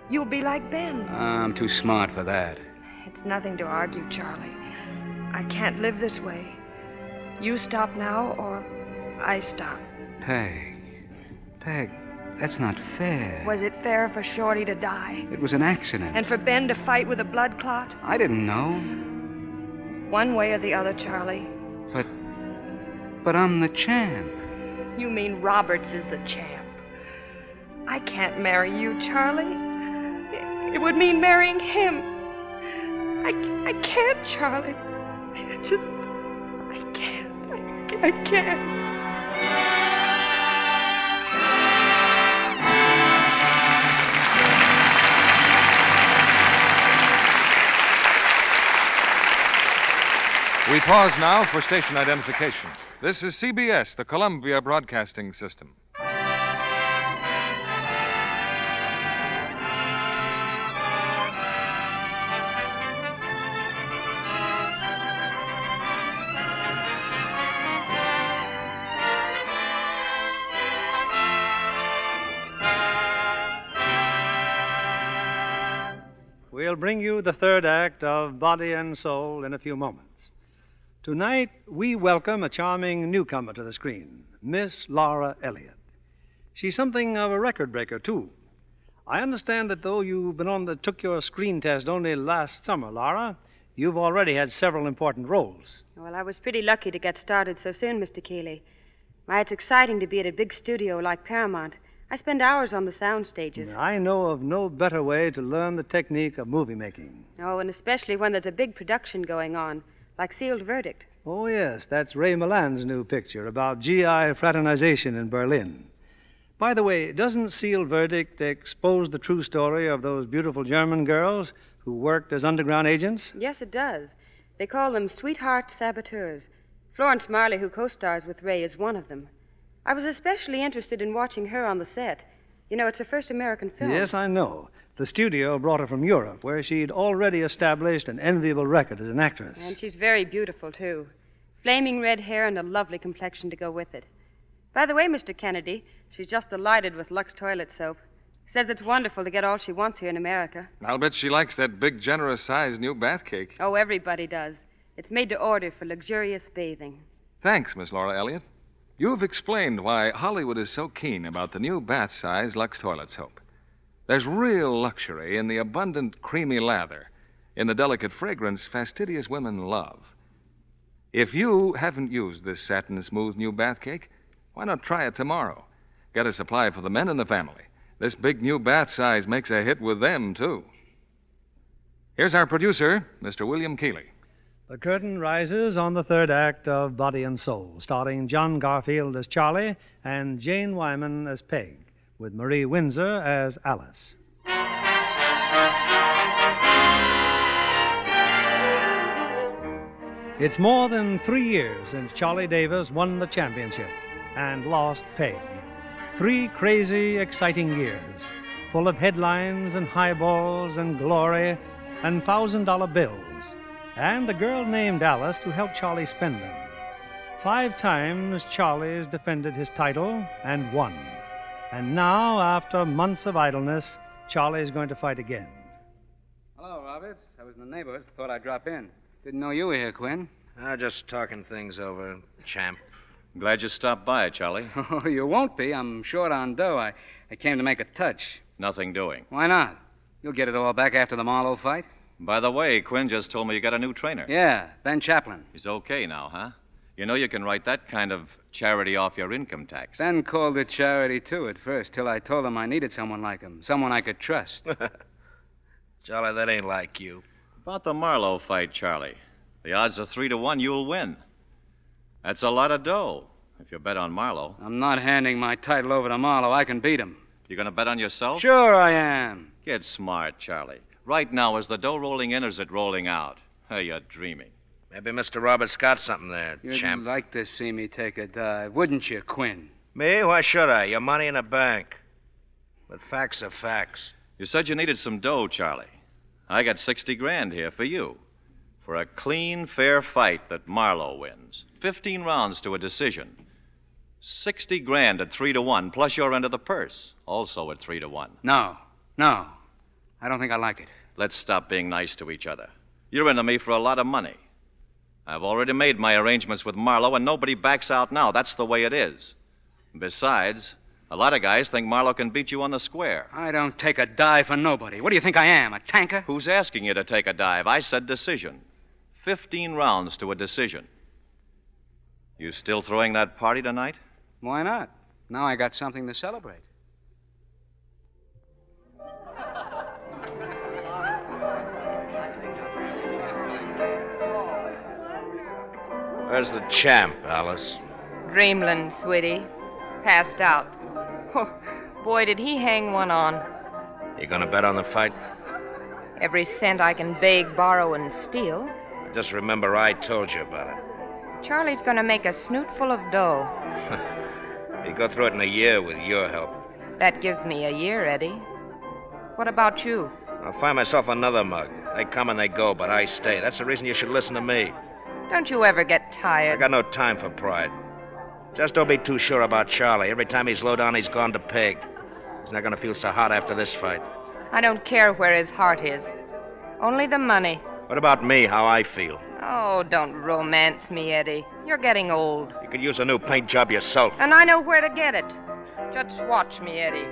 You'll be like Ben. I'm too smart for that. It's nothing to argue, Charlie. I can't live this way. You stop now, or I stop. Peg, that's not fair. Was it fair for Shorty to die? It was an accident. And for Ben to fight with a blood clot? I didn't know. One way or the other, Charlie. But I'm the champ. You mean Roberts is the champ. I can't marry you, Charlie. It would mean marrying him. I can't, Charlie. I can't. We pause now for station identification. This is CBS, the Columbia Broadcasting System. We'll bring you the third act of Body and Soul in a few moments. Tonight, we welcome a charming newcomer to the screen, Miss Laura Elliott. She's something of a record breaker, too. I understand that though you've took your screen test only last summer, Laura, you've already had several important roles. Well, I was pretty lucky to get started so soon, Mr. Keeley. Why, it's exciting to be at a big studio like Paramount. I spend hours on the sound stages. I know of no better way to learn the technique of movie making. Oh, and especially when there's a big production going on, like Sealed Verdict. Oh, yes, that's Ray Milland's new picture about GI fraternization in Berlin. By the way, doesn't Sealed Verdict expose the true story of those beautiful German girls who worked as underground agents? Yes, it does. They call them sweetheart saboteurs. Florence Marley, who co-stars with Ray, is one of them. I was especially interested in watching her on the set. You know, it's her first American film. Yes, I know. The studio brought her from Europe, where she'd already established an enviable record as an actress. And she's very beautiful, too. Flaming red hair and a lovely complexion to go with it. By the way, Mr. Kennedy, she's just delighted with Lux toilet soap. Says it's wonderful to get all she wants here in America. I'll bet she likes that big, generous-sized new bath cake. Oh, everybody does. It's made to order for luxurious bathing. Thanks, Miss Laura Elliott. You've explained why Hollywood is so keen about the new bath-size Lux toilet soap. There's real luxury in the abundant, creamy lather, in the delicate fragrance fastidious women love. If you haven't used this satin smooth new bath cake, why not try it tomorrow? Get a supply for the men in the family. This big new bath size makes a hit with them, too. Here's our producer, Mr. William Keeley. The curtain rises on the third act of Body and Soul, starring John Garfield as Charlie and Jane Wyman as Peg, with Marie Windsor as Alice. It's more than 3 years since Charley Davis won the championship and lost Peg. 3 crazy, exciting years, full of headlines and highballs and glory and $1,000 bills, and a girl named Alice to help Charlie spend them. 5 times Charlie's defended his title and won. And now, after months of idleness, Charlie's going to fight again. Hello, Roberts. I was in the neighborhood. Thought I'd drop in. Didn't know you were here, Quinn. Just talking things over, champ. Glad you stopped by, Charlie. Oh, you won't be. I'm short on dough. I came to make a touch. Nothing doing. Why not? You'll get it all back after the Marlowe fight. By the way, Quinn just told me you got a new trainer. Yeah, Ben Chaplin. He's okay now, huh? You know you can write that kind of charity off your income tax. Ben called it charity, too, at first, till I told him I needed someone like him, someone I could trust. Charlie, that ain't like you. About the Marlowe fight, Charlie. The odds are 3-1 you'll win. That's a lot of dough, if you bet on Marlowe. I'm not handing my title over to Marlowe. I can beat him. You gonna bet on yourself? Sure I am. Get smart, Charlie. Right now, is the dough rolling in or is it rolling out? Hey, you're dreaming. Maybe Mr. Roberts got something there, champ. You'd like to see me take a dive, wouldn't you, Quinn? Me? Why should I? Your money in the bank. But facts are facts. You said you needed some dough, Charlie. I got 60 grand here for you. For a clean, fair fight that Marlowe wins. 15 rounds to a decision. 60 grand at 3-1, plus your end of the purse, also at 3-1. No. I don't think I like it. Let's stop being nice to each other. You're into me for a lot of money. I've already made my arrangements with Marlowe, and nobody backs out now. That's the way it is. Besides, a lot of guys think Marlowe can beat you on the square. I don't take a dive for nobody. What do you think I am, a tanker? Who's asking you to take a dive? I said decision. 15 rounds to a decision. You still throwing that party tonight? Why not? Now I got something to celebrate. Where's the champ, Alice? Dreamland, sweetie. Passed out. Oh, boy, did he hang one on. You gonna bet on the fight? Every cent I can beg, borrow, and steal. Just remember I told you about it. Charlie's gonna make a snoot full of dough. You go through it in a year with your help. That gives me a year, Eddie. What about you? I'll find myself another mug. They come and they go, but I stay. That's the reason you should listen to me. Don't you ever get tired? I got no time for pride. Just don't be too sure about Charlie. Every time he's low down, he's gone to Peg. He's not gonna feel so hot after this fight. I don't care where his heart is. Only the money. What about me, how I feel? Oh, don't romance me, Eddie. You're getting old. You could use a new paint job yourself. And I know where to get it. Just watch me, Eddie.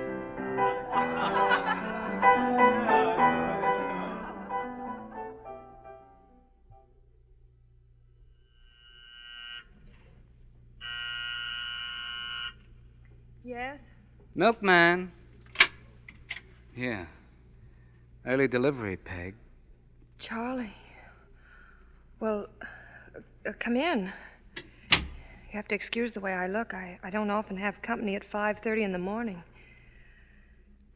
Yes? Milkman. Here. Early delivery, Peg. Charlie. Well, come in. You have to excuse the way I look. I don't often have company at 5:30 in the morning.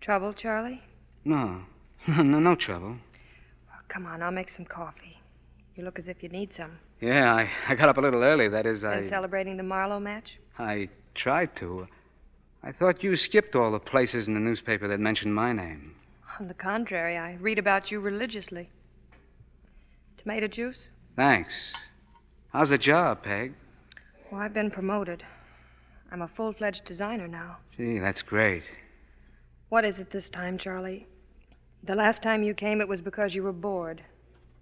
Trouble, Charlie? No. No trouble. Oh, come on, I'll make some coffee. You look as if you need some. Yeah, I got up a little early. That is, Been celebrating the Marlowe match? I tried to. I thought you skipped all the places in the newspaper that mentioned my name. On the contrary, I read about you religiously. Tomato juice? Thanks. How's the job, Peg? Well, I've been promoted. I'm a full-fledged designer now. Gee, that's great. What is it this time, Charlie? The last time you came, it was because you were bored.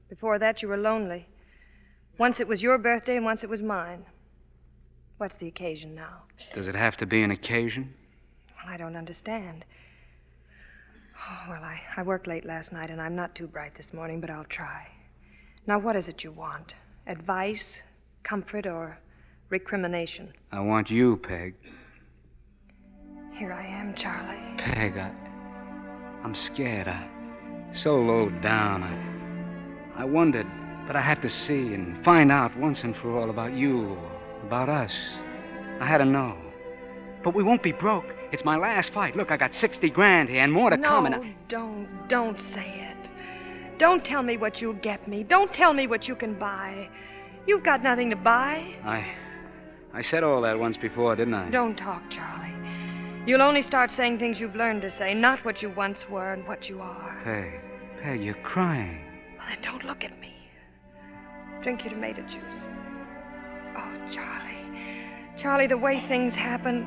Before that, you were lonely. Once it was your birthday, and once it was mine. What's the occasion now? Does it have to be an occasion? Well, I don't understand. Oh, well, I worked late last night, and I'm not too bright this morning, but I'll try. Now, what is it you want? Advice? comfort or recrimination. I want you, Peg. Here I am, Charlie. Peg, I'm scared. So low down. I wondered, but I had to see and find out once and for all about you, about us. I had to know. But we won't be broke. It's my last fight. Look, I got 60 grand here and more to come. No, don't say it. Don't tell me what you'll get me. Don't tell me what you can buy. You've got nothing to buy. I said all that once before, didn't I? Don't talk, Charlie. You'll only start saying things you've learned to say, not what you once were and what you are. Peg, you're crying. Well, then don't look at me. Drink your tomato juice. Oh, Charlie, the way things happen,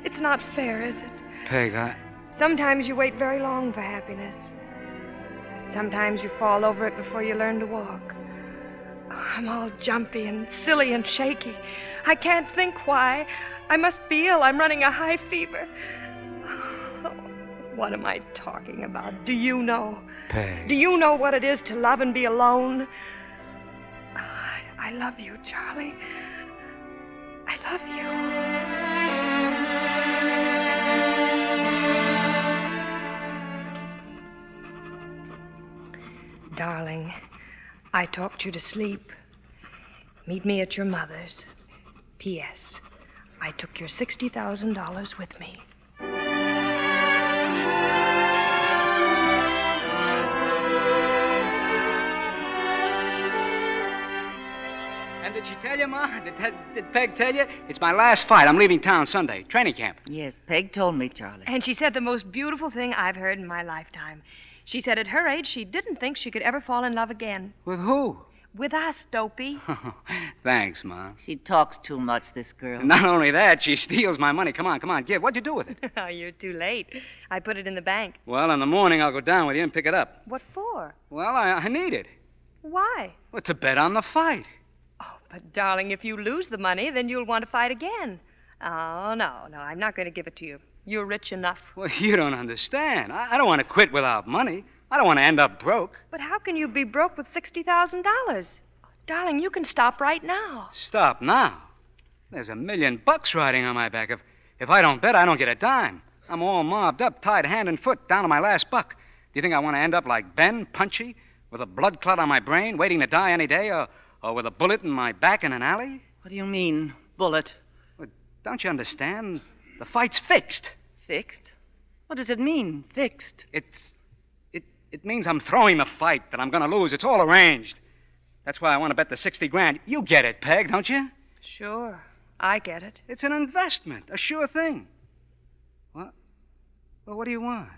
it's not fair, is it? Peg, Sometimes you wait very long for happiness. Sometimes you fall over it before you learn to walk. I'm all jumpy and silly and shaky. I can't think why. I must be ill. I'm running a high fever. Oh, what am I talking about? Do you know? Peg. Do you know what it is to love and be alone? I love you, Charlie. I love you. Darling, I talked you to sleep. Meet me at your mother's. P.S. I took your $60,000 with me. And did she tell you, Ma? Did Peg tell you? It's my last fight. I'm leaving town Sunday. Training camp. Yes, Peg told me, Charlie. And she said the most beautiful thing I've heard in my lifetime. She said at her age she didn't think she could ever fall in love again. With who? With us, Dopey. Thanks, Ma. She talks too much, this girl. Not only that, she steals my money. Come on, give. What'd you do with it? Oh, you're too late. I put it in the bank. Well, in the morning I'll go down with you and pick it up. What for? Well, I need it. Why? Well, to bet on the fight. Oh, but darling, if you lose the money, then you'll want to fight again. Oh, no, I'm not going to give it to you. You're rich enough. Well, you don't understand. I don't want to quit without money. I don't want to end up broke. But how can you be broke with $60,000? Darling, you can stop right now. Stop now? There's $1 million riding on my back. If I don't bet, I don't get a dime. I'm all mobbed up, tied hand and foot, down to my last buck. Do you think I want to end up like Ben, punchy, with a blood clot on my brain, waiting to die any day, or with a bullet in my back in an alley? What do you mean, bullet? Well, don't you understand? The fight's fixed. Fixed? What does it mean, fixed? It means I'm throwing the fight, that I'm going to lose. It's all arranged. That's why I want to bet the 60 grand. You get it, Peg, don't you? Sure, I get it. It's an investment, a sure thing. What? Well, what do you want?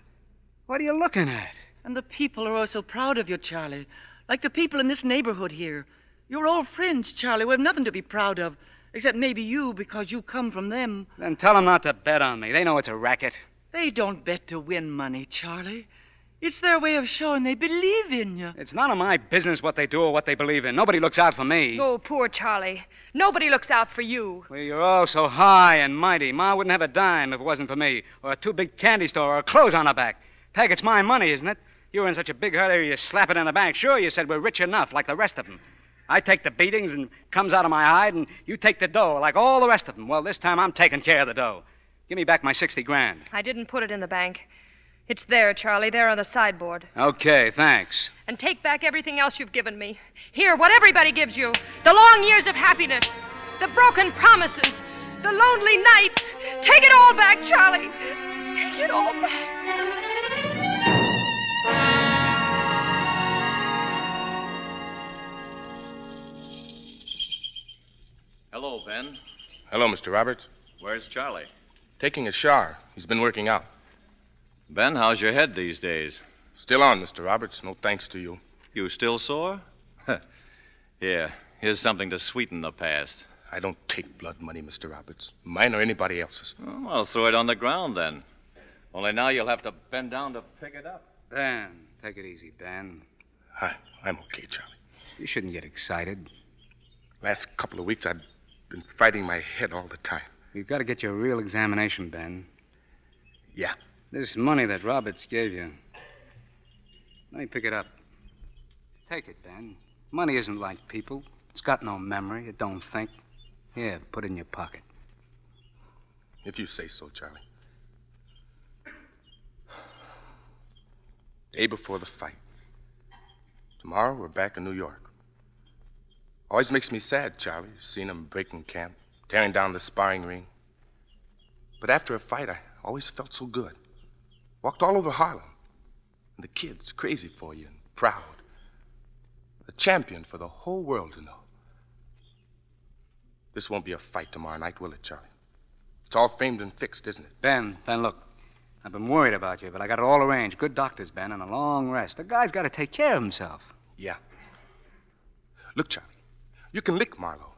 What are you looking at? And the people are all so proud of you, Charlie. Like the people in this neighborhood here. You're all friends, Charlie. We have nothing to be proud of, except maybe you, because you come from them. Then tell them not to bet on me. They know it's a racket. They don't bet to win money, Charlie. It's their way of showing they believe in you. It's none of my business what they do or what they believe in. Nobody looks out for me. Oh, poor Charlie. Nobody looks out for you. Well, you're all so high and mighty. Ma wouldn't have a dime if it wasn't for me, or a too big candy store, or clothes on her back. Peg, it's my money, isn't it? You were in such a big hurry you slap it in the bank. Sure, you said we're rich enough, like the rest of them. I take the beatings and comes out of my hide, and you take the dough, like all the rest of them. Well, this time I'm taking care of the dough. Give me back my 60 grand. I didn't put it in the bank. It's there, Charlie, there on the sideboard. Okay, thanks. And take back everything else you've given me. Here, what everybody gives you. The long years of happiness. The broken promises. The lonely nights. Take it all back, Charlie. Take it all back. Hello, Ben. Hello, Mr. Roberts. Where's Charlie? Taking a shower. He's been working out. Ben, how's your head these days? Still on, Mr. Roberts. No thanks to you. You still sore? Here, here's something to sweeten the past. I don't take blood money, Mr. Roberts. Mine or anybody else's. Oh, I'll throw it on the ground then. Only now you'll have to bend down to pick it up. Ben, take it easy, Ben. I'm okay, Charlie. You shouldn't get excited. Last couple of weeks, I've been fighting my head all the time. You've got to get your real examination, Ben. Yeah. This money that Roberts gave you. Let me pick it up. Take it, Ben. Money isn't like people. It's got no memory. It don't think. Here, put it in your pocket. If you say so, Charlie. Day before the fight. Tomorrow, we're back in New York. Always makes me sad, Charlie, seeing them breaking camp, tearing down the sparring ring. But after a fight, I always felt so good. Walked all over Harlem. And the kids crazy for you and proud. A champion for the whole world to know. This won't be a fight tomorrow night, will it, Charlie? It's all framed and fixed, isn't it? Ben, look. I've been worried about you, but I got it all arranged. Good doctors, Ben, and a long rest. The guy's got to take care of himself. Yeah. Look, Charlie, you can lick Marlowe.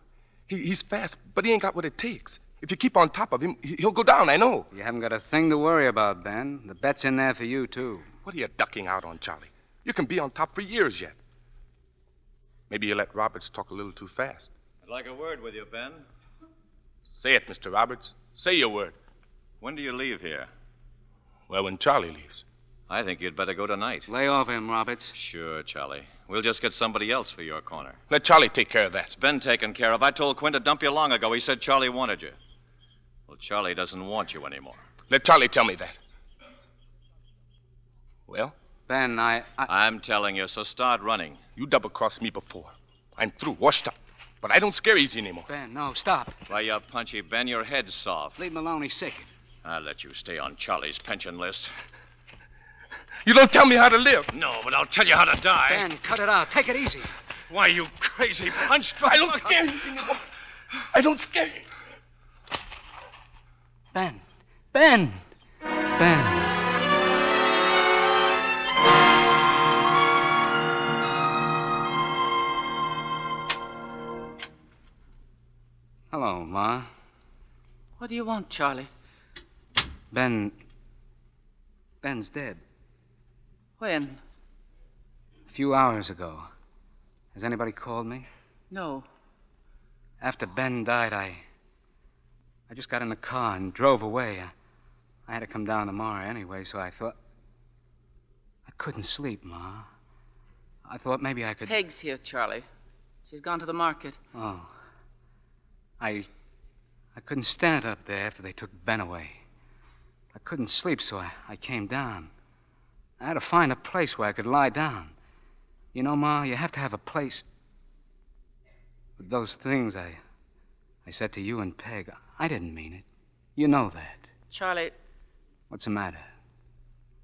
He's fast, but he ain't got what it takes. If you keep on top of him, he'll go down, I know. You haven't got a thing to worry about, Ben. The bet's in there for you, too. What are you ducking out on, Charlie? You can be on top for years yet. Maybe you let Roberts talk a little too fast. I'd like a word with you, Ben. Say it, Mr. Roberts. Say your word. When do you leave here? Well, when Charlie leaves. I think you'd better go tonight. Lay off him, Roberts. Sure, Charlie. We'll just get somebody else for your corner. Let Charlie take care of that. It's been taken care of. I told Quinn to dump you long ago. He said Charlie wanted you. Well, Charlie doesn't want you anymore. Let Charlie tell me that. Well? Ben, I'm telling you, so start running. You double-crossed me before. I'm through, washed up. But I don't scare easy anymore. Ben, no, stop. Why, you're punchy, Ben. Your head's soft. Leave him alone. He's sick. I'll let you stay on Charlie's pension list. You don't tell me how to live. No, but I'll tell you how to die. Ben, cut it out. Take it easy. Why, you crazy punch. I don't scare easy anymore. I don't scare. Ben. Ben. Ben. Hello, Ma. What do you want, Charlie? Ben's dead. When? A few hours ago. Has anybody called me? No. After Ben died, I just got in the car and drove away. I had to come down tomorrow anyway, so I thought... I couldn't sleep, Ma. I thought maybe I could... Peg's here, Charlie. She's gone to the market. Oh. I couldn't stand up there after they took Ben away. I couldn't sleep, so I came down. I had to find a place where I could lie down. You know, Ma, you have to have a place. But those things I said to you and Peg, I didn't mean it. You know that. Charlie. What's the matter?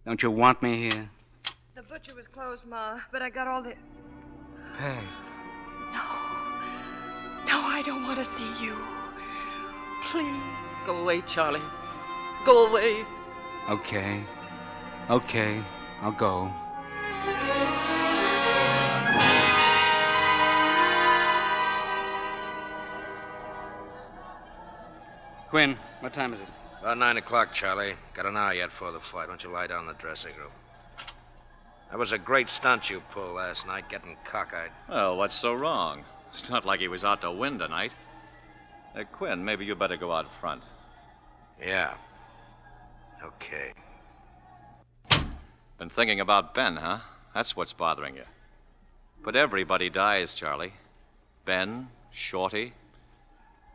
Don't you want me here? The butcher was closed, Ma, but I got all the... Peg. No, I don't want to see you. Please. Go away, Charlie. Go away. Okay, I'll go. Quinn, what time is it? About 9 o'clock, Charlie. Got an hour yet for the fight. Why don't you lie down in the dressing room? That was a great stunt you pulled last night, getting cockeyed. Well, what's so wrong? It's not like he was out to win tonight. Quinn, maybe you better go out front. Yeah. Okay. Been thinking about Ben, huh? That's what's bothering you. But everybody dies, Charlie. Ben, Shorty,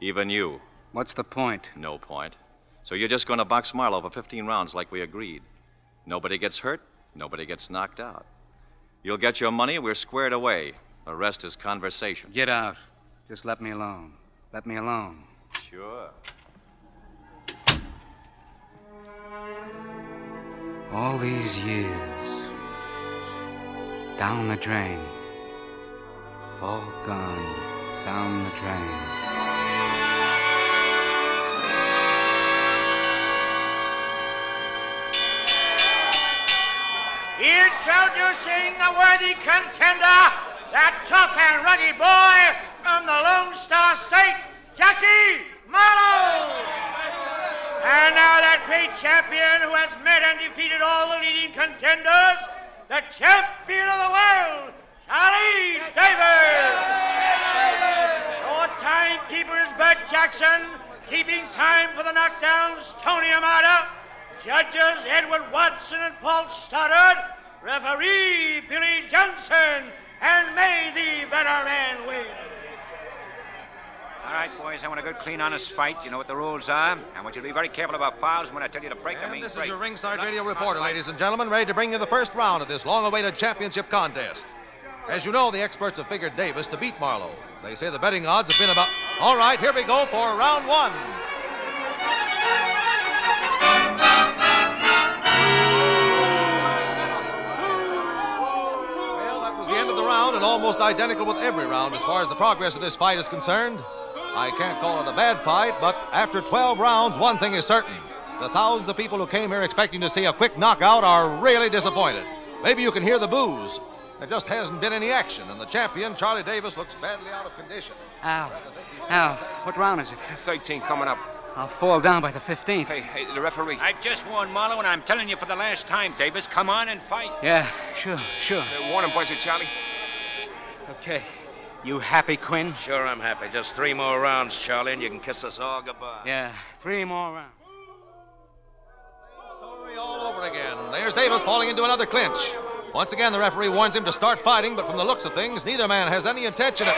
even you. What's the point? No point. So you're just going to box Marlowe for 15 rounds like we agreed. Nobody gets hurt, nobody gets knocked out. You'll get your money, we're squared away. The rest is conversation. Get out. Just let me alone. Let me alone. Sure. All these years, down the drain. All gone down the drain. Introducing the worthy contender, that tough and ruddy boy from the Lone Star State, Jackie Marlowe. And now that great champion who has met and defeated all the leading contenders, the champion of the world, Charley Davis. Your timekeeper is Bert Jackson, keeping time for the knockdowns, Tony Amata. Judges Edward Watson and Paul Stoddard. Referee Billy Johnson. And may the better man win. All right, boys, I want a good, clean, honest fight. You know what the rules are. I want you to be very careful about fouls. When I tell you to break, I mean This break. is your ringside radio reporter, ladies and gentlemen, ready to bring you the first round of this long-awaited championship contest. As you know, the experts have figured Davis to beat Marlowe. They say the betting odds have been about... All right, here we go for round one. Well, that was the end of the round, and almost identical with every round as far as the progress of this fight is concerned. I can't call it a bad fight, but after 12 rounds, one thing is certain. The thousands of people who came here expecting to see a quick knockout are really disappointed. Maybe you can hear the boos. There just hasn't been any action, and the champion, Charley Davis, looks badly out of condition. Al, what round is it? 13 coming up. I'll fall down by the 15th. Hey, the referee. I've just warned Marlowe, and I'm telling you for the last time, Davis, come on and fight. Yeah, sure. Warn him, boys, Charlie. Okay. You happy, Quinn? Sure, I'm happy. Just 3 more rounds, Charlie, and you can kiss us all goodbye. Yeah, 3 more rounds. Story all over again. There's Davis falling into another clinch. Once again, the referee warns him to start fighting, but from the looks of things, neither man has any intention of...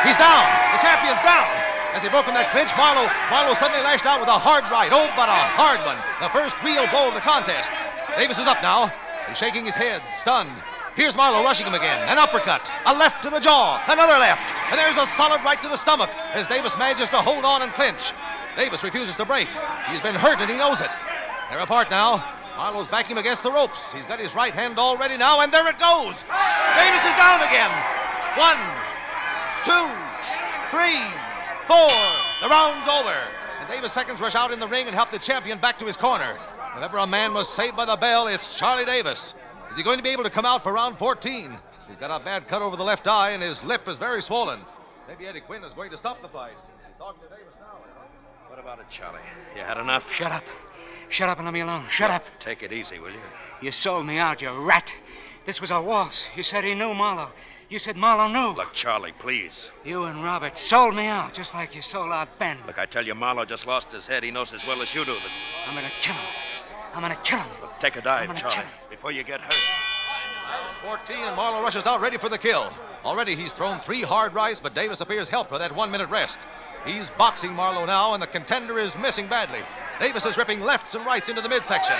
He's down! The champion's down! As he broke from that clinch, Marlowe suddenly lashed out with a hard right. Oh, but a hard one. The first real blow of the contest. Davis is up now. He's shaking his head, stunned. Here's Marlowe rushing him again. An uppercut, a left to the jaw, another left, and there's a solid right to the stomach as Davis manages to hold on and clinch. Davis refuses to break. He's been hurt and he knows it. They're apart now. Marlowe's backing him against the ropes. He's got his right hand all ready now, and there it goes. Davis is down again. 1, 2, 3, 4. The round's over. And Davis' seconds rush out in the ring and help the champion back to his corner. If ever a man was saved by the bell, it's Charley Davis. Is he going to be able to come out for round 14? He's got a bad cut over the left eye, and his lip is very swollen. Maybe Eddie Quinn is going to stop the fight. He's talking to Davis now. What about it, Charlie? You had enough? Shut up. Shut up and let me alone. Shut up. Take it easy, will you? You sold me out, you rat. This was a waltz. You said he knew Marlowe. You said Marlowe knew. Look, Charlie, please. You and Robert sold me out, just like you sold out Ben. Look, I tell you, Marlowe just lost his head. He knows as well as you do that... I'm gonna kill him. I'm gonna kill him. Look, take a dive, Charlie, before you get hurt. 14, and Marlowe rushes out ready for the kill. Already he's thrown 3 hard rights, but Davis appears helped by that 1-minute rest. He's boxing Marlowe now, and the contender is missing badly. Davis is ripping lefts and rights into the midsection.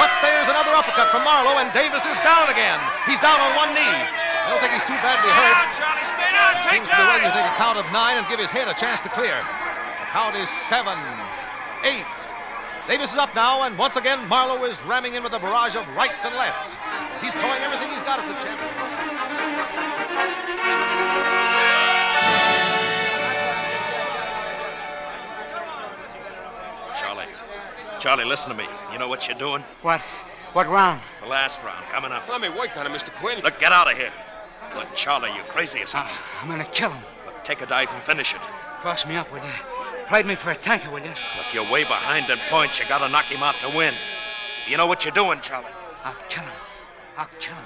But there's another uppercut from Marlowe, and Davis is down again. He's down on one knee. I don't think he's too badly hurt. Stay down, Charlie, stay down. Take Seems to be ready to take a count of 9 and give his head a chance to clear. The count is 7, 8. Davis is up now, and once again, Marlowe is ramming in with a barrage of rights and lefts. He's throwing everything he's got at the champion. Charlie, listen to me. You know what you're doing? What? What round? The last round, coming up. Let me work on him, Mr. Quinn. Look, get out of here. Look, Charlie, you crazy or something? I'm gonna kill him. Look, take a dive and finish it. Cross me up, will you? Played me for a tanker, will you? Look, you're way behind in points. You gotta knock him out to win. You know what you're doing, Charlie? I'll kill him. I'll kill him.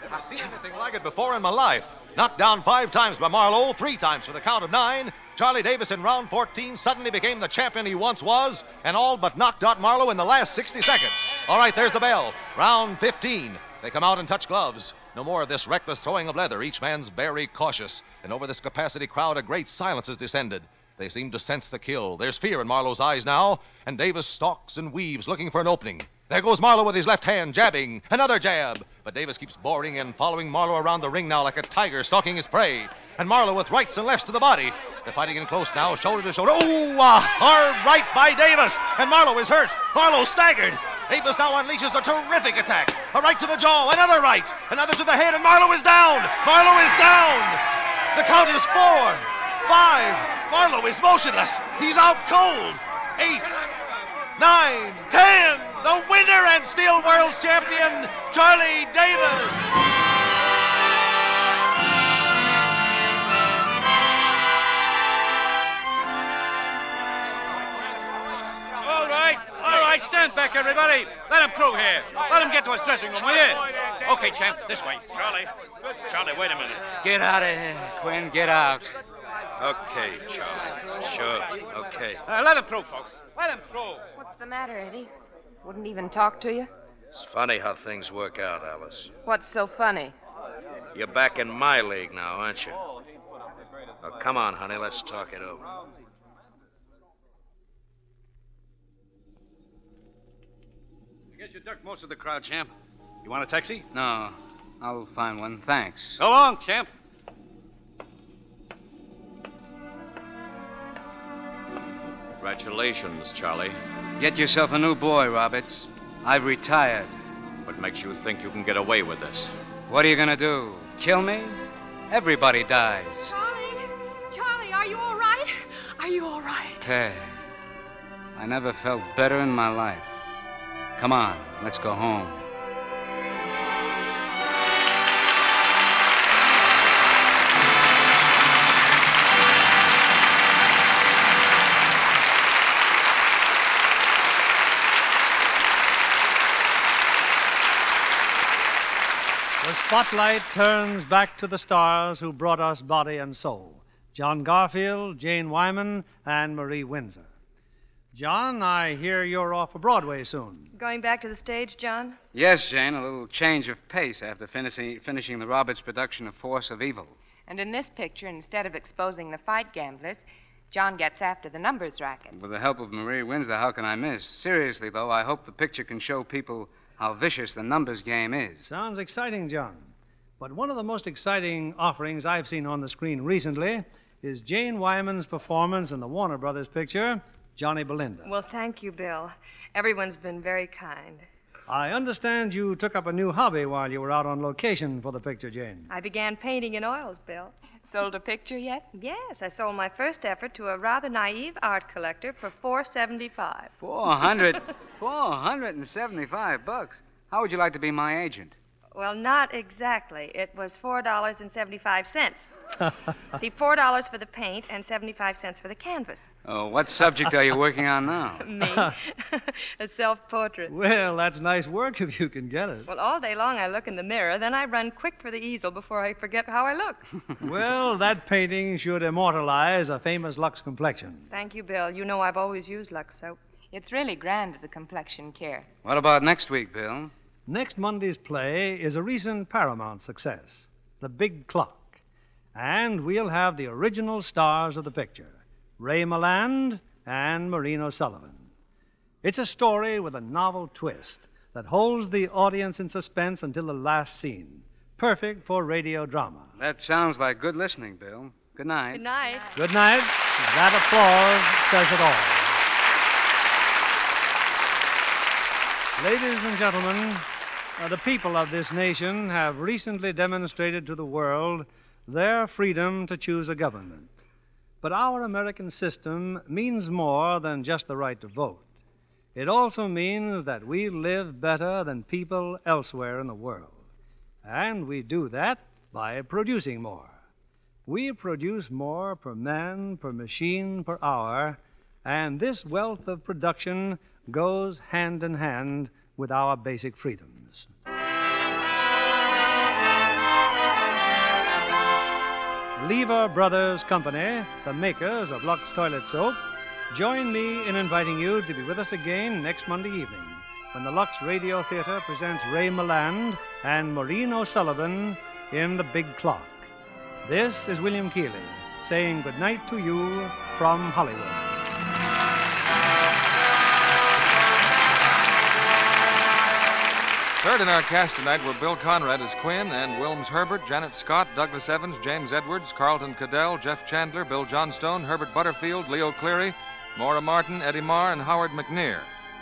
Never seen anything like it before in my life. Knocked down 5 times by Marlowe, 3 times for the count of 9. Charley Davis in round 14 suddenly became the champion he once was, and all but knocked out Marlowe in the last 60 seconds. All right, there's the bell. Round 15. They come out and touch gloves. No more of this reckless throwing of leather. Each man's very cautious. And over this capacity crowd, a great silence has descended. They seem to sense the kill. There's fear in Marlowe's eyes now, and Davis stalks and weaves, looking for an opening. There goes Marlowe with his left hand, jabbing. Another jab. But Davis keeps boring and following Marlowe around the ring now like a tiger stalking his prey. And Marlowe with rights and lefts to the body. They're fighting in close now, shoulder to shoulder. Oh, a hard right by Davis. And Marlowe is hurt. Marlowe staggered. Davis now unleashes a terrific attack. A right to the jaw, another right. Another to the head, and Marlowe is down. Marlowe is down. The count is 4, 5. Marlowe is motionless. He's out cold. 8, 9, 10. The winner and still world's champion, Charley Davis. All right, stand back, everybody. Let him through here. Let him get to his dressing room, will you? Okay, champ, this way. Charlie, wait a minute. Get out of here, Quinn. Get out. Okay, Charlie. Sure, okay. Let him through, folks. Let him through. What's the matter, Eddie? Wouldn't even talk to you? It's funny how things work out, Alice. What's so funny? You're back in my league now, aren't you? Oh, come on, honey, let's talk it over. I guess you ducked most of the crowd, champ. You want a taxi? No, I'll find one. Thanks. So long, champ. Congratulations, Charlie. Get yourself a new boy, Roberts. I've retired. What makes you think you can get away with this? What are you gonna do? Kill me? Everybody dies. Charlie, are you all right? Are you all right? Ted, I never felt better in my life. Come on, let's go home. The spotlight turns back to the stars who brought us Body and Soul: John Garfield, Jane Wyman, and Marie Windsor. John, I hear you're off of Broadway soon. Going back to the stage, John? Yes, Jane, a little change of pace after finishing the Roberts production of Force of Evil. And in this picture, instead of exposing the fight gamblers, John gets after the numbers racket. With the help of Marie Windsor, how can I miss? Seriously, though, I hope the picture can show people how vicious the numbers game is. Sounds exciting, John. But one of the most exciting offerings I've seen on the screen recently is Jane Wyman's performance in the Warner Brothers picture, Johnny Belinda. Well, thank you, Bill. Everyone's been very kind. I understand you took up a new hobby while you were out on location for the picture, Jane. I began painting in oils, Bill. Sold a picture yet? Yes, I sold my first effort to a rather naive art collector for $4.75. $475. How would you like to be my agent? Well, not exactly. It was $4.75. See, $4 for the paint and 75 cents for the canvas. Oh, what subject are you working on now? Me. A self-portrait. Well, that's nice work if you can get it. Well, all day long I look in the mirror, then I run quick for the easel before I forget how I look. Well, that painting should immortalize a famous Lux complexion. Thank you, Bill. You know I've always used Lux soap. It's really grand as a complexion care. What about next week, Bill? Next Monday's play is a recent Paramount success, The Big Clock. And we'll have the original stars of the picture, Ray Milland and Maureen O'Sullivan. It's a story with a novel twist that holds the audience in suspense until the last scene. Perfect for radio drama. That sounds like good listening, Bill. Good night. Good night. Good night. That applause says it all. Ladies and gentlemen, the people of this nation have recently demonstrated to the world their freedom to choose a government. But our American system means more than just the right to vote. It also means that we live better than people elsewhere in the world. And we do that by producing more. We produce more per man, per machine, per hour, and this wealth of production goes hand in hand with our basic freedoms. Lever Brothers Company, the makers of Lux Toilet Soap, join me in inviting you to be with us again next Monday evening when the Lux Radio Theatre presents Ray Milland and Maureen O'Sullivan in The Big Clock. This is William Keeley saying good night to you from Hollywood. Third in our cast tonight were Bill Conrad as Quinn, Ann Wilms Herbert, Janet Scott, Douglas Evans, James Edwards, Carlton Cadell, Jeff Chandler, Bill Johnstone, Herbert Butterfield, Leo Cleary, Maura Martin, Eddie Marr, and Howard McNear.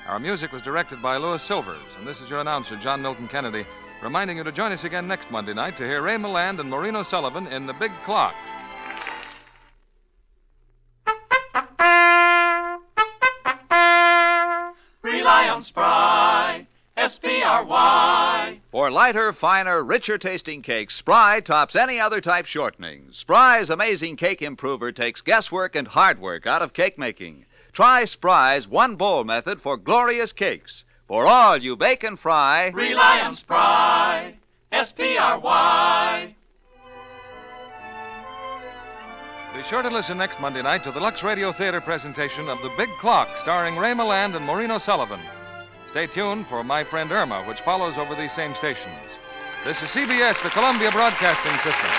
Our music was directed by Louis Silvers, and this is your announcer, John Milton Kennedy, reminding you to join us again next Monday night to hear Ray Milland and Maureen O'Sullivan in The Big Clock. Rely on Spry. S-P-R-Y. For lighter, finer, richer tasting cakes, Spry tops any other type shortening. Spry's amazing cake improver takes guesswork and hard work out of cake making. Try Spry's one bowl method for glorious cakes. For all you bake and fry, rely on Spry. S-P-R-Y. Be sure to listen next Monday night to the Lux Radio Theatre presentation of The Big Clock, starring Ray Milland and Maureen O'Sullivan. Stay tuned for My Friend Irma, which follows over these same stations. This is CBS, the Columbia Broadcasting System.